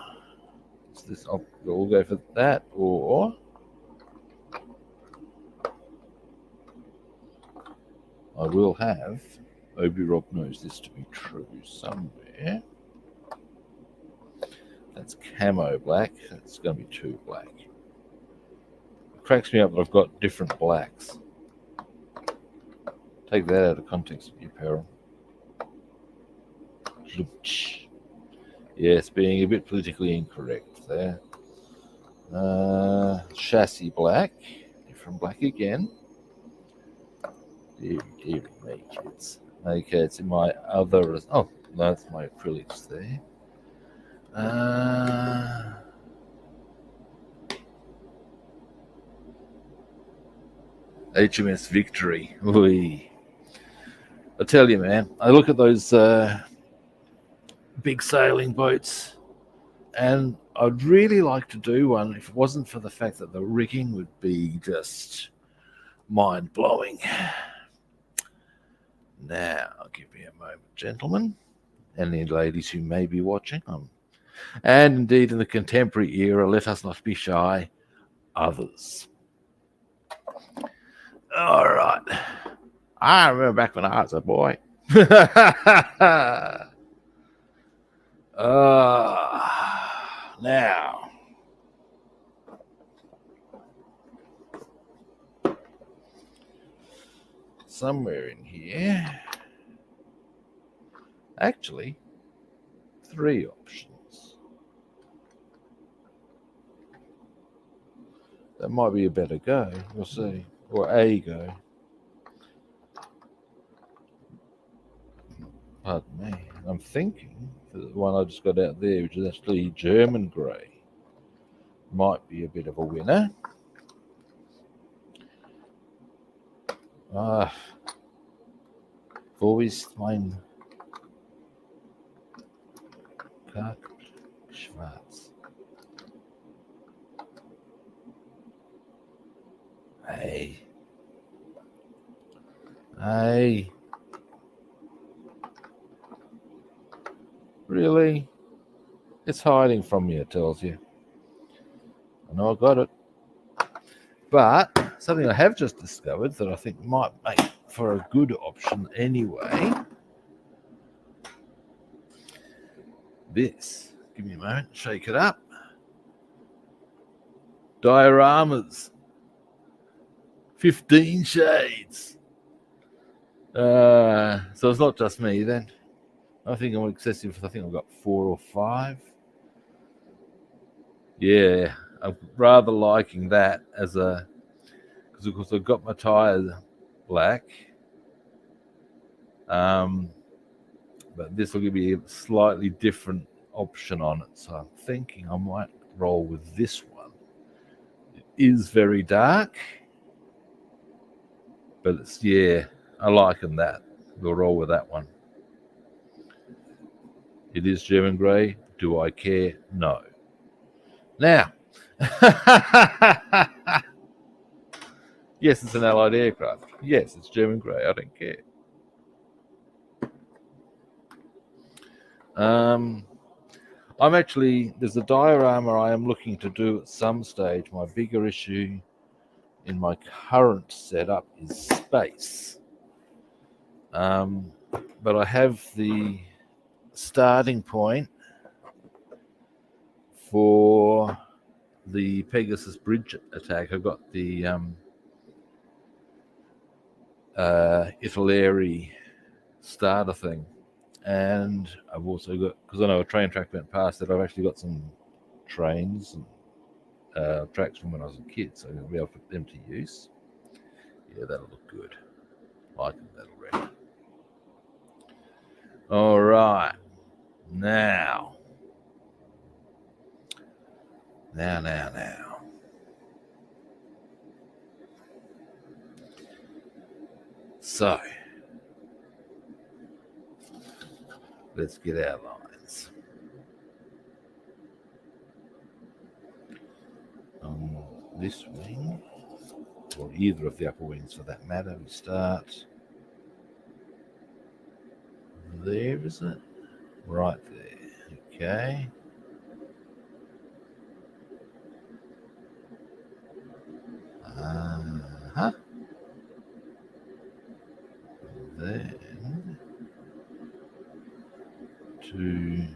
is this? We'll go for that, or I will have. Obi Rob knows this to be true somewhere. That's camo black. That's going to be too black. It cracks me up that I've got different blacks. Take that out of context of the apparel. Yes, being a bit politically incorrect there. chassis black, different black again. Dear me, kids. Okay, it's in my other. Oh, no, that's my acrylics there. HMS Victory. Oy. I tell you, man, I look at those big sailing boats, and I'd really like to do one if it wasn't for the fact that the rigging would be just mind-blowing. Now, give me a moment, gentlemen, and the ladies who may be watching. And indeed, in the contemporary era, let us not be shy, others. All right. I remember back when I was a boy. Now, somewhere in here, actually, 3 options. That might be a better go. We'll see. Or a go. Pardon me. I'm thinking that the one I just got out there, which is actually German grey, might be a bit of a winner. Always mein Kack schwarz. Hey. Really? It's hiding from me, it tells you. I know I got it. But something I have just discovered that I think might make for a good option anyway. This. Give me a moment. Shake it up. Dioramas. 15 shades. So it's not just me then. I think I'm excessive. I think I've got 4 or 5. Yeah, I'm rather liking that as a, because of course I've got my tires black. But this will give me a slightly different option on it. So I'm thinking I might roll with this one. It is very dark, but it's, yeah, I liken that. We'll roll with that one. It is German grey. Do I care? No. Now, yes, it's an Allied aircraft. Yes, it's German grey. I don't care. I'm actually, there's a diorama I am looking to do at some stage. My bigger issue in my current setup is space. But I have the starting point for the Pegasus bridge attack. I've got the Italeri starter thing. And I've also got, because I know a train track went past it, I've actually got some trains and tracks from when I was a kid, so I'm going to be able to put them to use. Yeah, that'll look good. Liking that already. All right. Now. So, let's get our lines. On this wing, or either of the upper wings for that matter, we start there, is it? Right there. Okay. Then to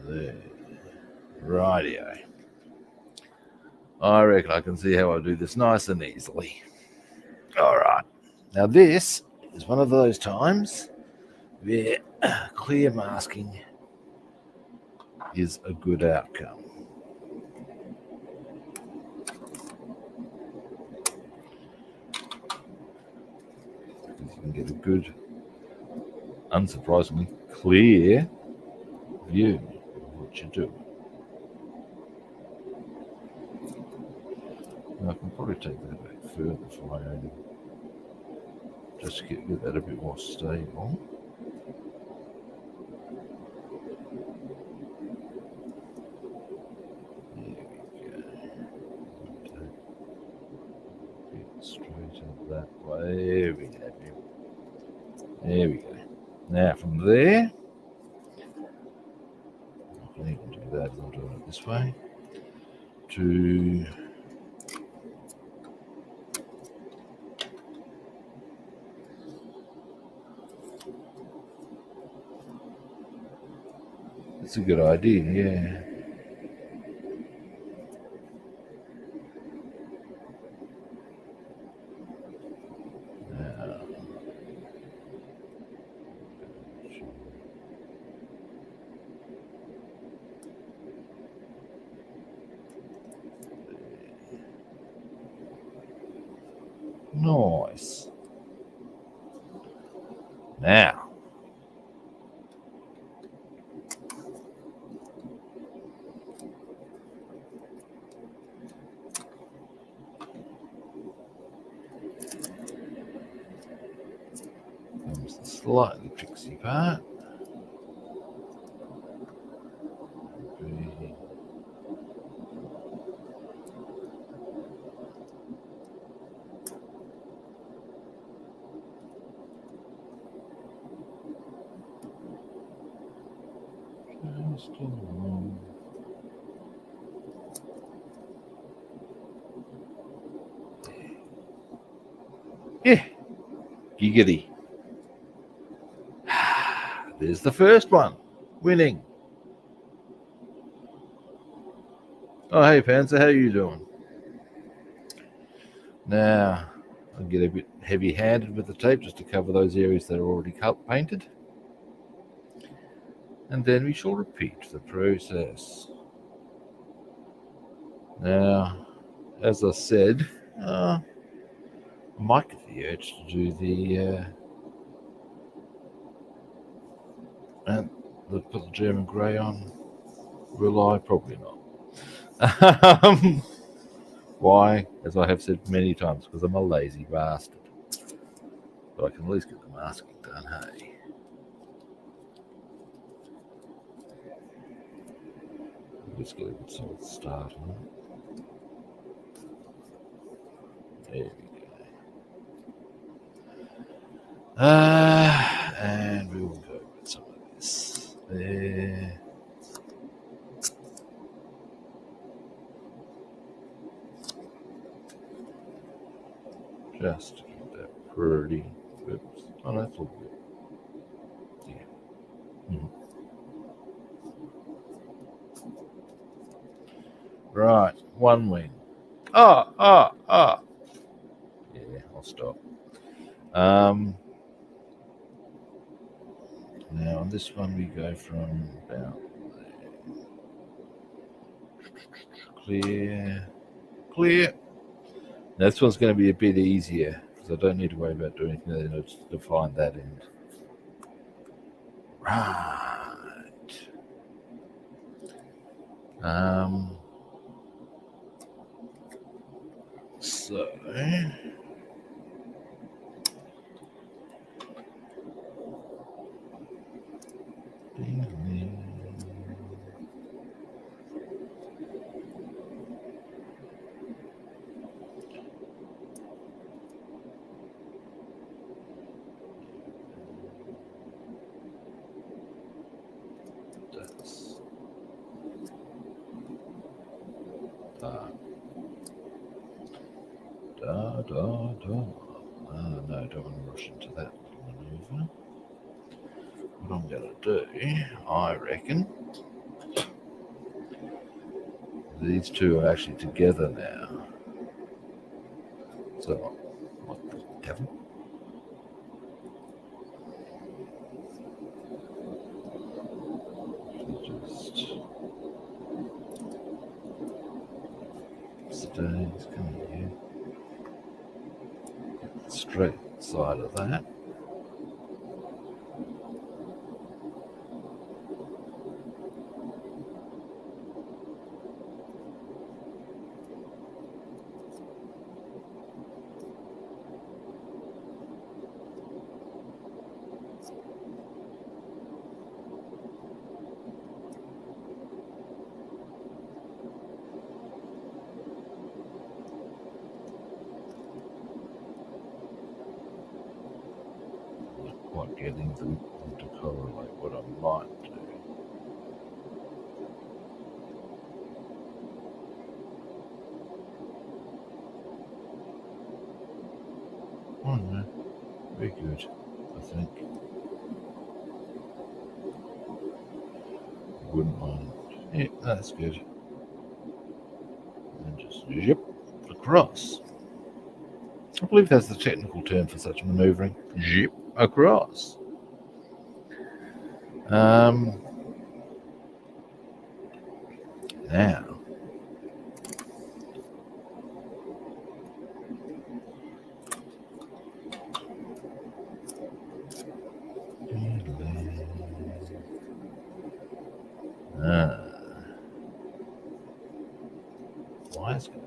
there. Rightio. I reckon I can see how I do this nice and easily. All right. Now this is one of those times where clear masking is a good outcome. get a good, unsurprisingly clear view of what you do. Now I can probably take that back further for my own, just to get that a bit more stable. Straight up that way. There we go. There we go. Now from there, I can even do that. I'm doing it this way. To it's a good idea, yeah. Nice. Now, comes the slightly tricksy part. Just along. Yeah, giggity. There's the first one, winning. Oh, hey, Panzer, how you doing? Now, I'll get a bit heavy-handed with the tape just to cover those areas that are already painted. And then we shall repeat the process. Now, as I said, I might get the urge to do put the German grey on. Will I? Probably not. Why? As I have said many times, because I'm a lazy bastard. But I can at least get the masking done, hey? Let's get a good solid start on it. There we go. And we will go with some of this. There. Just to keep that pretty. Oops. Oh, that's all good. Yeah. Right, one wing. Yeah, I'll stop. Now on this one we go from about there. Clear. Now, this one's going to be a bit easier because I don't need to worry about doing anything there. I'll just define that end. Right. So no, I don't want to rush into that maneuver. What I'm going to do, I reckon, these two are actually together now. So, what the devil? Just come here. Straight side of that. getting them to correlate what I might do. Oh no, very good, I think. Wouldn't mind. Yeah, that's good. And just zip across. I believe that's the technical term for such maneuvering. Zip across. Now, why is going?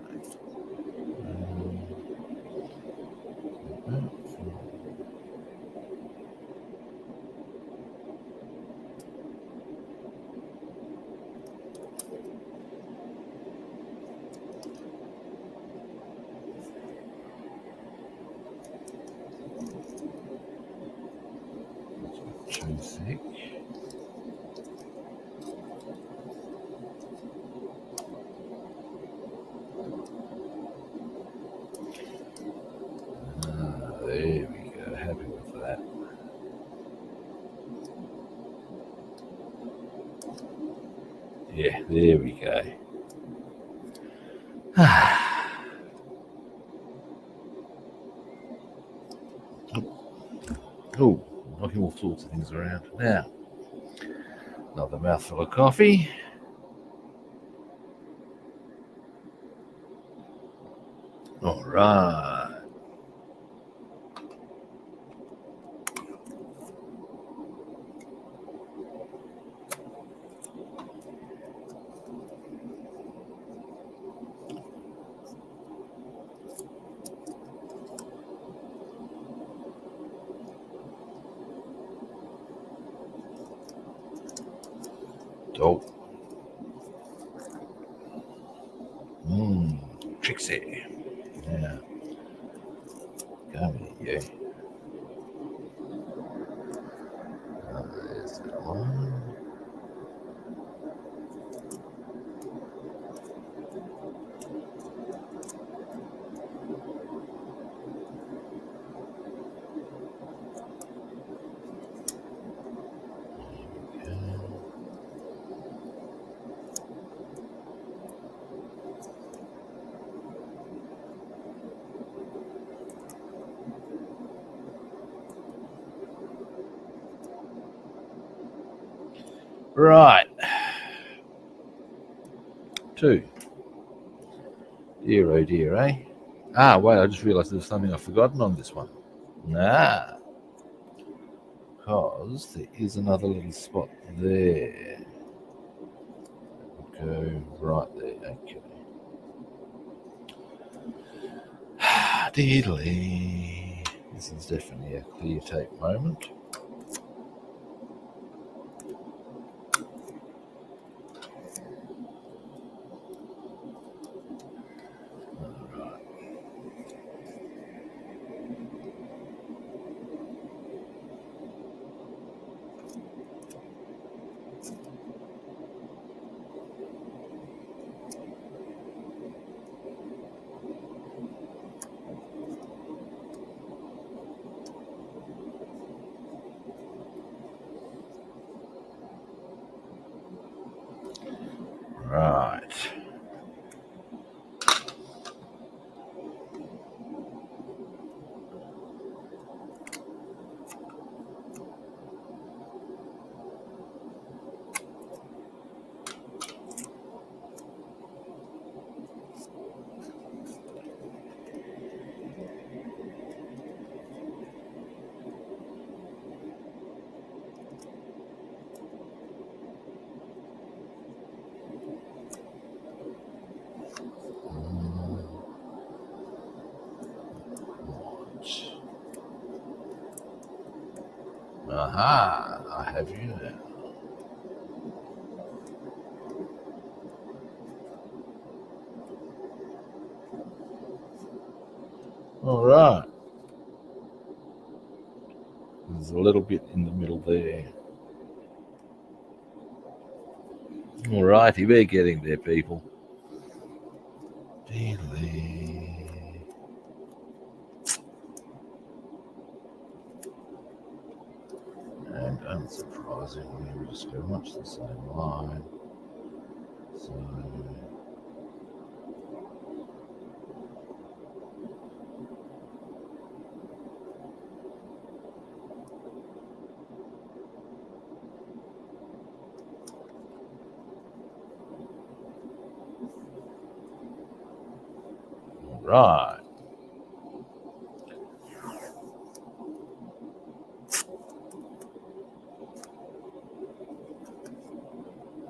Too thick. There we go. Happy with that. Yeah, there we go. Oh, knocking all sorts of things around. Now, another mouthful of coffee. All right. Dope. Trixie. Yeah. Come here, yeah. There's that one. Right. 2. Dear, oh dear, eh? Ah, wait, I just realised there's something I've forgotten on this one. Nah. Because there is another little spot there. Go right there, okay. Diddly. This is definitely a clear tape moment. Right. Aha, I have you now. All right. a little bit in the middle there. Alrighty, we're getting there, people. Delay. And unsurprisingly, we just go much the same line. So right.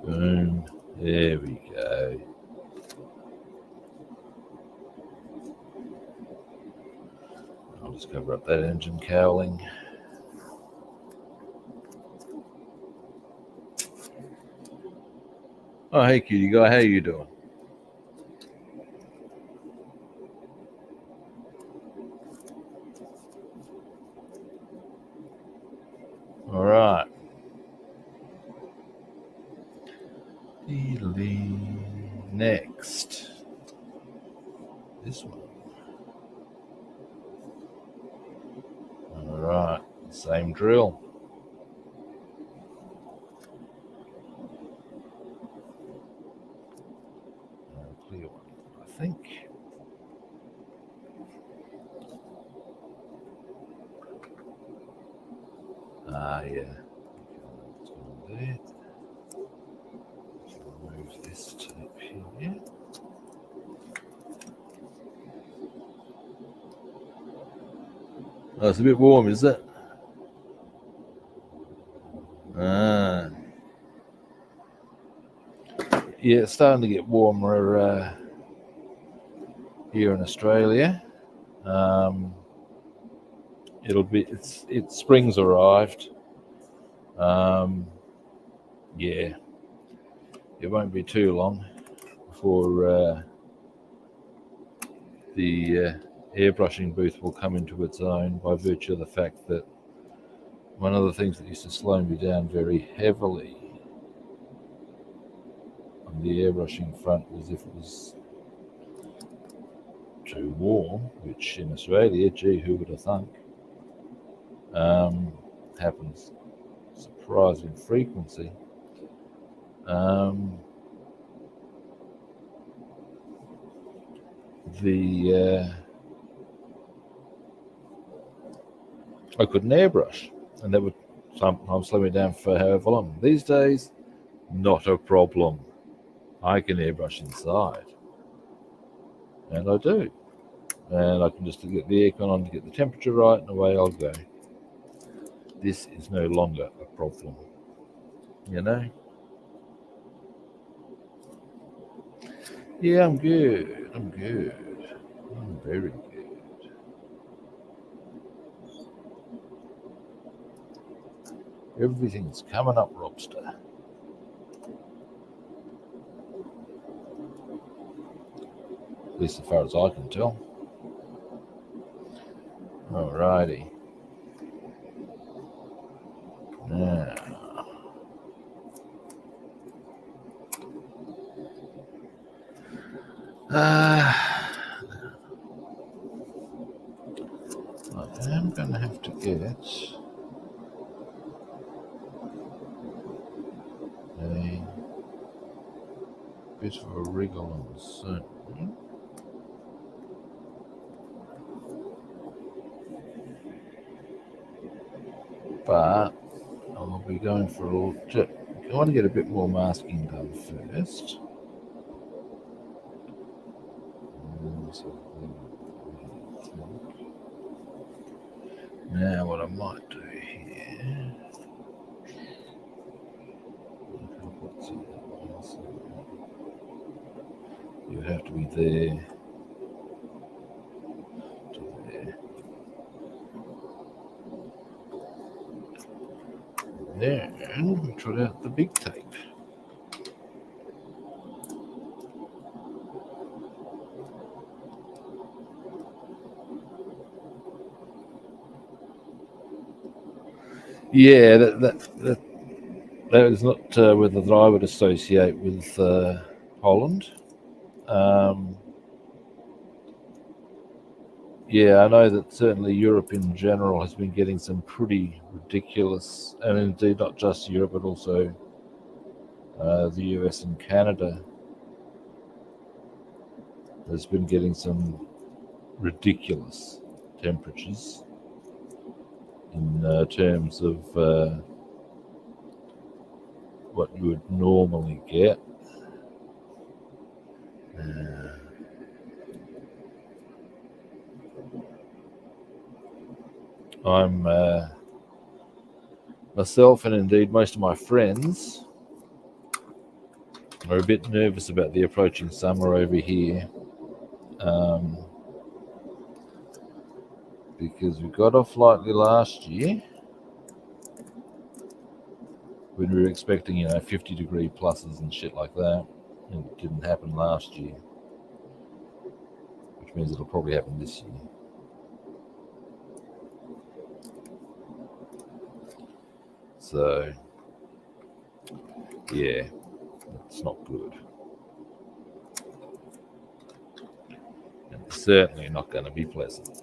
Boom. There we go. I'll just cover up that engine cowling. Oh, hey, cutie guy. How you doing? All right. Next. This one. All right. Same drill. Clear one, I think. Yeah. There. Remove this tape here. Oh, it's a bit warm, is it? Yeah, it's starting to get warmer here in Australia. Spring's arrived. Yeah, it won't be too long before the airbrushing booth will come into its own, by virtue of the fact that one of the things that used to slow me down very heavily on the airbrushing front was if it was too warm, which in Australia, gee, who would have thunk, happens surprising frequency. I couldn't airbrush, and that would sometimes slow me down for however long. These days, not a problem. I can airbrush inside, and I do. And I can just get the aircon on to get the temperature right, and away I'll go. This is no longer a problem, you know? Yeah, I'm good. I'm very good. Everything's coming up, Robster. At least as far as I can tell. Alrighty. Now. I am going to have to get a bit of a wriggle on soon. But I'll be going for a little. I want to get a bit more masking done first. Now, what I might do here. You have to be there. Then we trot out the big tape. Yeah, that is not whether that I would associate with Holland. Yeah, I know that certainly Europe in general has been getting some pretty ridiculous, and indeed not just Europe, but also the US and Canada has been getting some ridiculous temperatures in terms of what you would normally get. I'm myself, and indeed most of my friends, are a bit nervous about the approaching summer over here, because we got off lightly last year when we were expecting 50-degree pluses and shit like that, and it didn't happen last year, which means it'll probably happen this year. So yeah, it's not good. And it's certainly not going to be pleasant.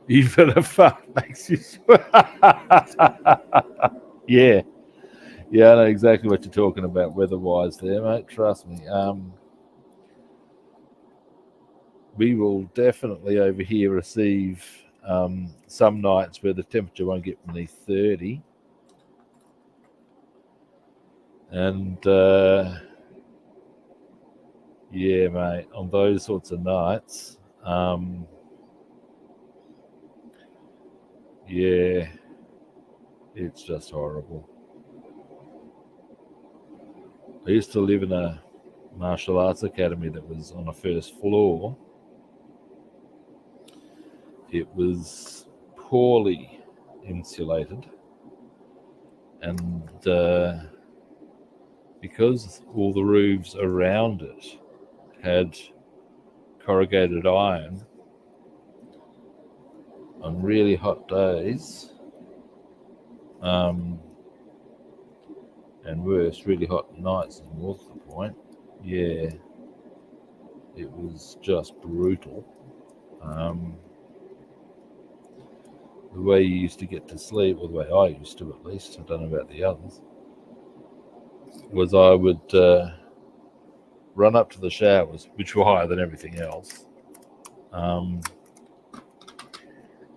Even a fart makes you sweat. Yeah, I know exactly what you're talking about weather-wise there, mate. Trust me. We will definitely over here receive some nights where the temperature won't get beneath 30. And yeah, mate, on those sorts of nights, yeah, it's just horrible. I used to live in a martial arts academy that was on a first floor. It was poorly insulated, and because all the roofs around it had corrugated iron, on really hot days, and worse, really hot nights is more to the point. Yeah, it was just brutal. The way you used to get to sleep, or the way I used to at least, I don't know about the others, was I would run up to the showers, which were higher than everything else,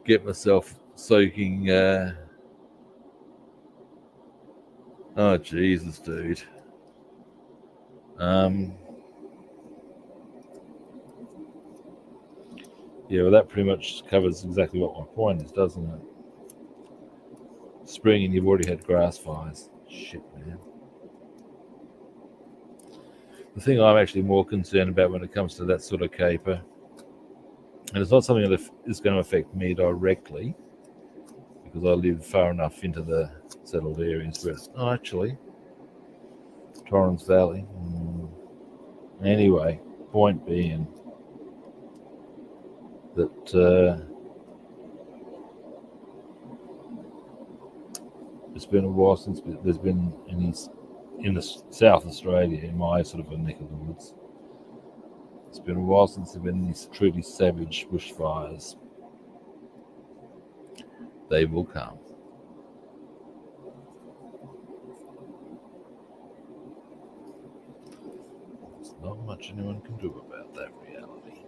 get myself soaking. Oh, Jesus, dude. Yeah, well, that pretty much covers exactly what my point is, doesn't it? Spring and you've already had grass fires. Shit, man. The thing I'm actually more concerned about when it comes to that sort of caper, and it's not something that is going to affect me directly, because I live far enough into the settled areas where it's actually Torrens Valley. Anyway, point being that it's been a while since there's been any in the South Australia, in my sort of a neck of the woods. It's been a while since there've been these truly savage bushfires. They will come. There's not much anyone can do about that reality.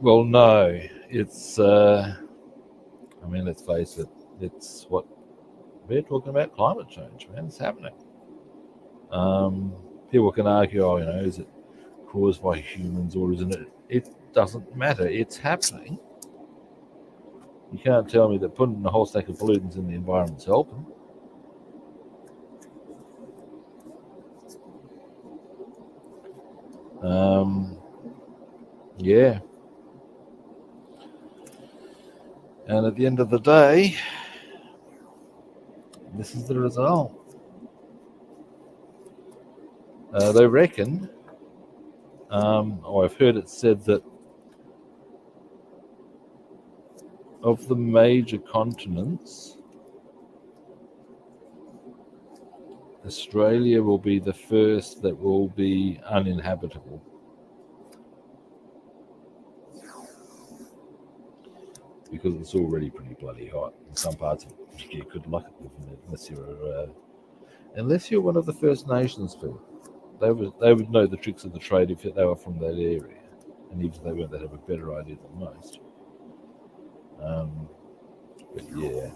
Well, no, it's. I mean, let's face it. It's what we're talking about: climate change, man. It's happening. People can argue, is it caused by humans or isn't it? It doesn't matter. It's happening. You can't tell me that putting a whole stack of pollutants in the environment's helping. Yeah. And at the end of the day, this is the result. They reckon, or I've heard it said that of the major continents, Australia will be the first that will be uninhabitable. Because it's already pretty bloody hot. In some parts of it, you get good luck at living it, unless you're one of the First Nations people. They would know the tricks of the trade if they were from that area. And even if they weren't, they'd have a better idea than most. But yeah.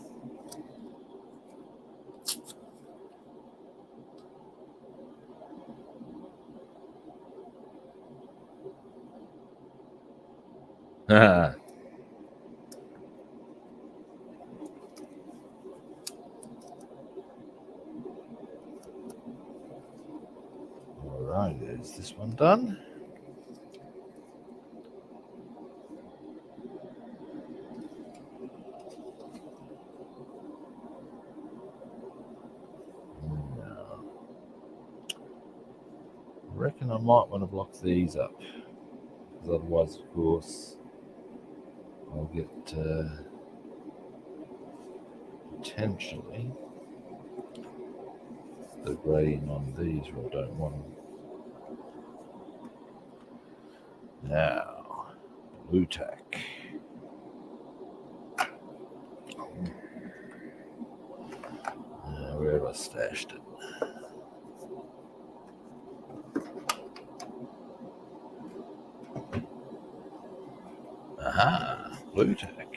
Alright, there's this one done. Now, I reckon I might want to block these up. Because otherwise, of course, I'll get potentially the graying on these where I don't want them. Now, blue tack. Where have I stashed it? Aha, blue tack.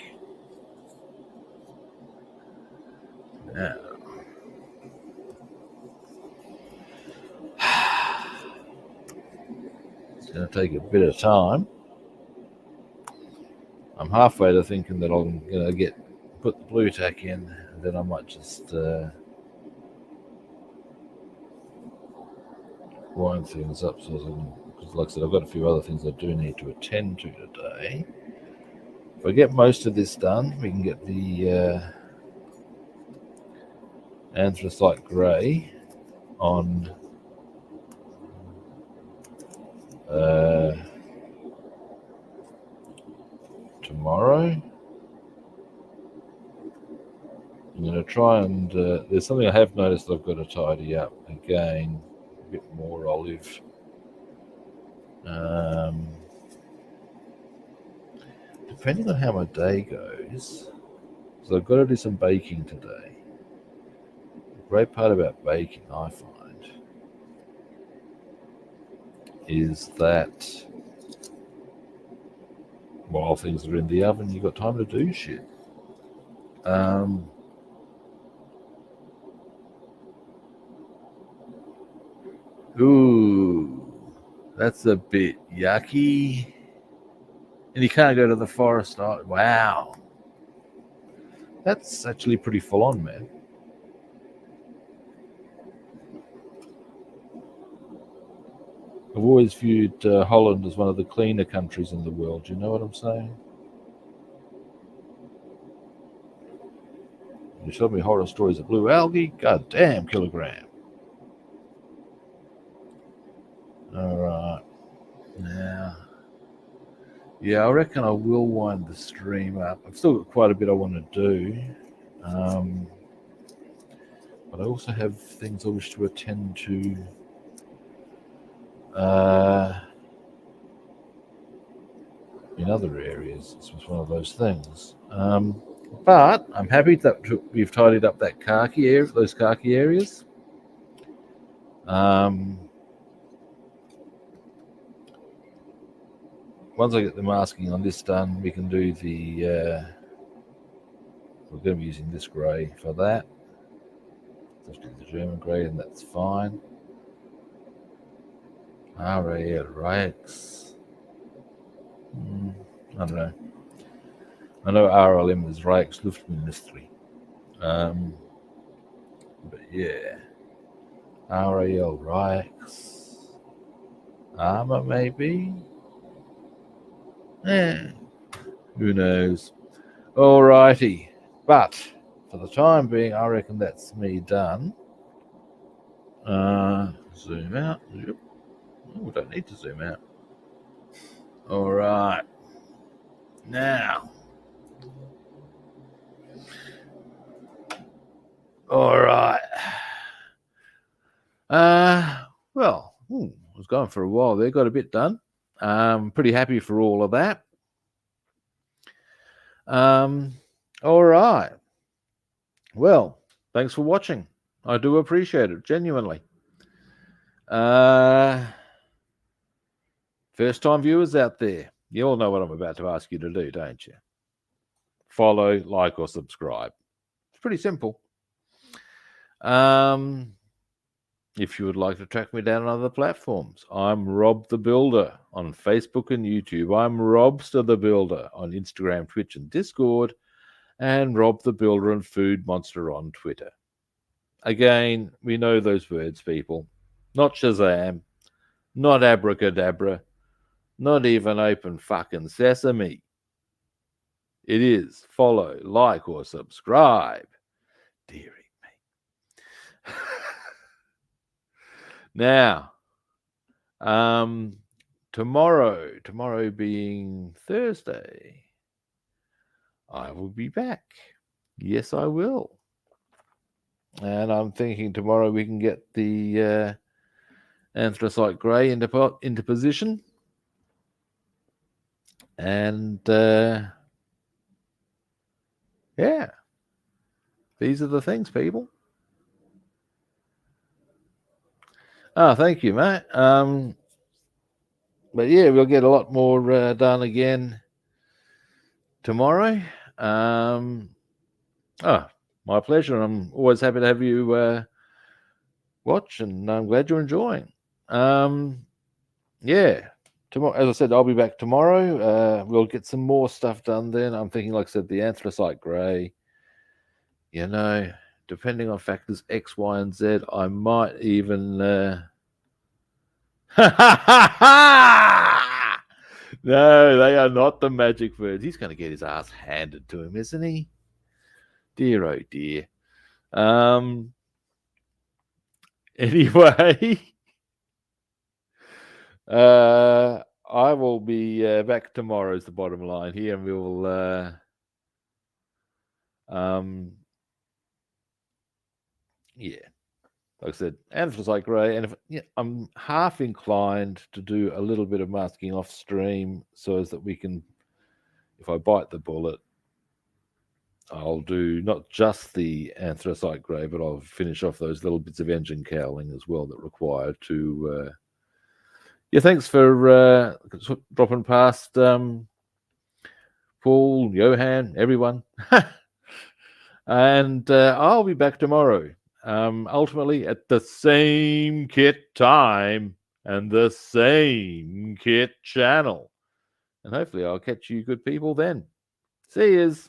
Now, it's going to take a bit of time. I'm halfway to thinking that I'm going to put the blue tack in, and then I might just wind things up because like I said, I've got a few other things I do need to attend to today. If I get most of this done, we can get the anthracite grey on tomorrow. I'm going to try and there's something I have noticed I've got to tidy up again, a bit more olive. Depending on how my day goes, so I've got to do some baking today. The great part about baking, I find, is that while things are in the oven, you've got time to do shit. Ooh, that's a bit yucky. And you can't go to the forest. Oh, wow. That's actually pretty full on, man. I've always viewed Holland as one of the cleaner countries in the world. Do you know what I'm saying? You showed me horror stories of blue algae. God damn, kilogram. All right. Now, yeah, I reckon I will wind the stream up. I've still got quite a bit I want to do. But I also have things I wish to attend to. In other areas, this was one of those things. But I'm happy that we've tidied up that those khaki areas. Once I get the masking on this done, we can do the. We're going to be using this grey for that. Let's do the German grey, and that's fine. RAL Rex. I don't know. I know RLM is Reichsluftministry. But yeah. RAL Rex. Armour, maybe? Who knows? Alrighty. But for the time being, I reckon that's me done. Zoom out. Yep. Oh, we don't need to zoom out. All right. Now. All right. Well, I was going for a while there. Got a bit done. Pretty happy for all of that. All right. Well, thanks for watching. I do appreciate it, genuinely. First-time viewers out there, you all know what I'm about to ask you to do, don't you? Follow, like, or subscribe. It's pretty simple. If you would like to track me down on other platforms, I'm Rob the Builder on Facebook and YouTube. I'm Robster the Builder on Instagram, Twitch, and Discord, and Rob the Builder and Food Monster on Twitter. Again, we know those words, people. Not Shazam, not abracadabra, not even open fucking sesame. It is follow, like, or subscribe. Dearie me. Now, tomorrow being Thursday, I will be back. Yes, I will. And I'm thinking tomorrow we can get the anthracite grey into position. And yeah, these are the things, people. Thank you, mate. But yeah, we'll get a lot more done again tomorrow. My pleasure. I'm always happy to have you watch, and I'm glad you're enjoying. Yeah, tomorrow, as I said, I'll be back tomorrow. We'll get some more stuff done then. I'm thinking, like I said, the anthracite grey. You know, depending on factors X, Y, and Z, I might even. No, they are not the magic words. He's going to get his ass handed to him, isn't he? Dear, oh dear. Anyway, I will be back tomorrow is the bottom line here, and we will yeah, like I said, anthracite grey, and I'm half inclined to do a little bit of masking off stream so as that we can, if I bite the bullet, I'll do not just the anthracite grey, but I'll finish off those little bits of engine cowling as well that require to. Yeah, thanks for dropping past, Paul, Johan, everyone. And I'll be back tomorrow, ultimately at the same kit time and the same kit channel. And hopefully I'll catch you good people then. See yous.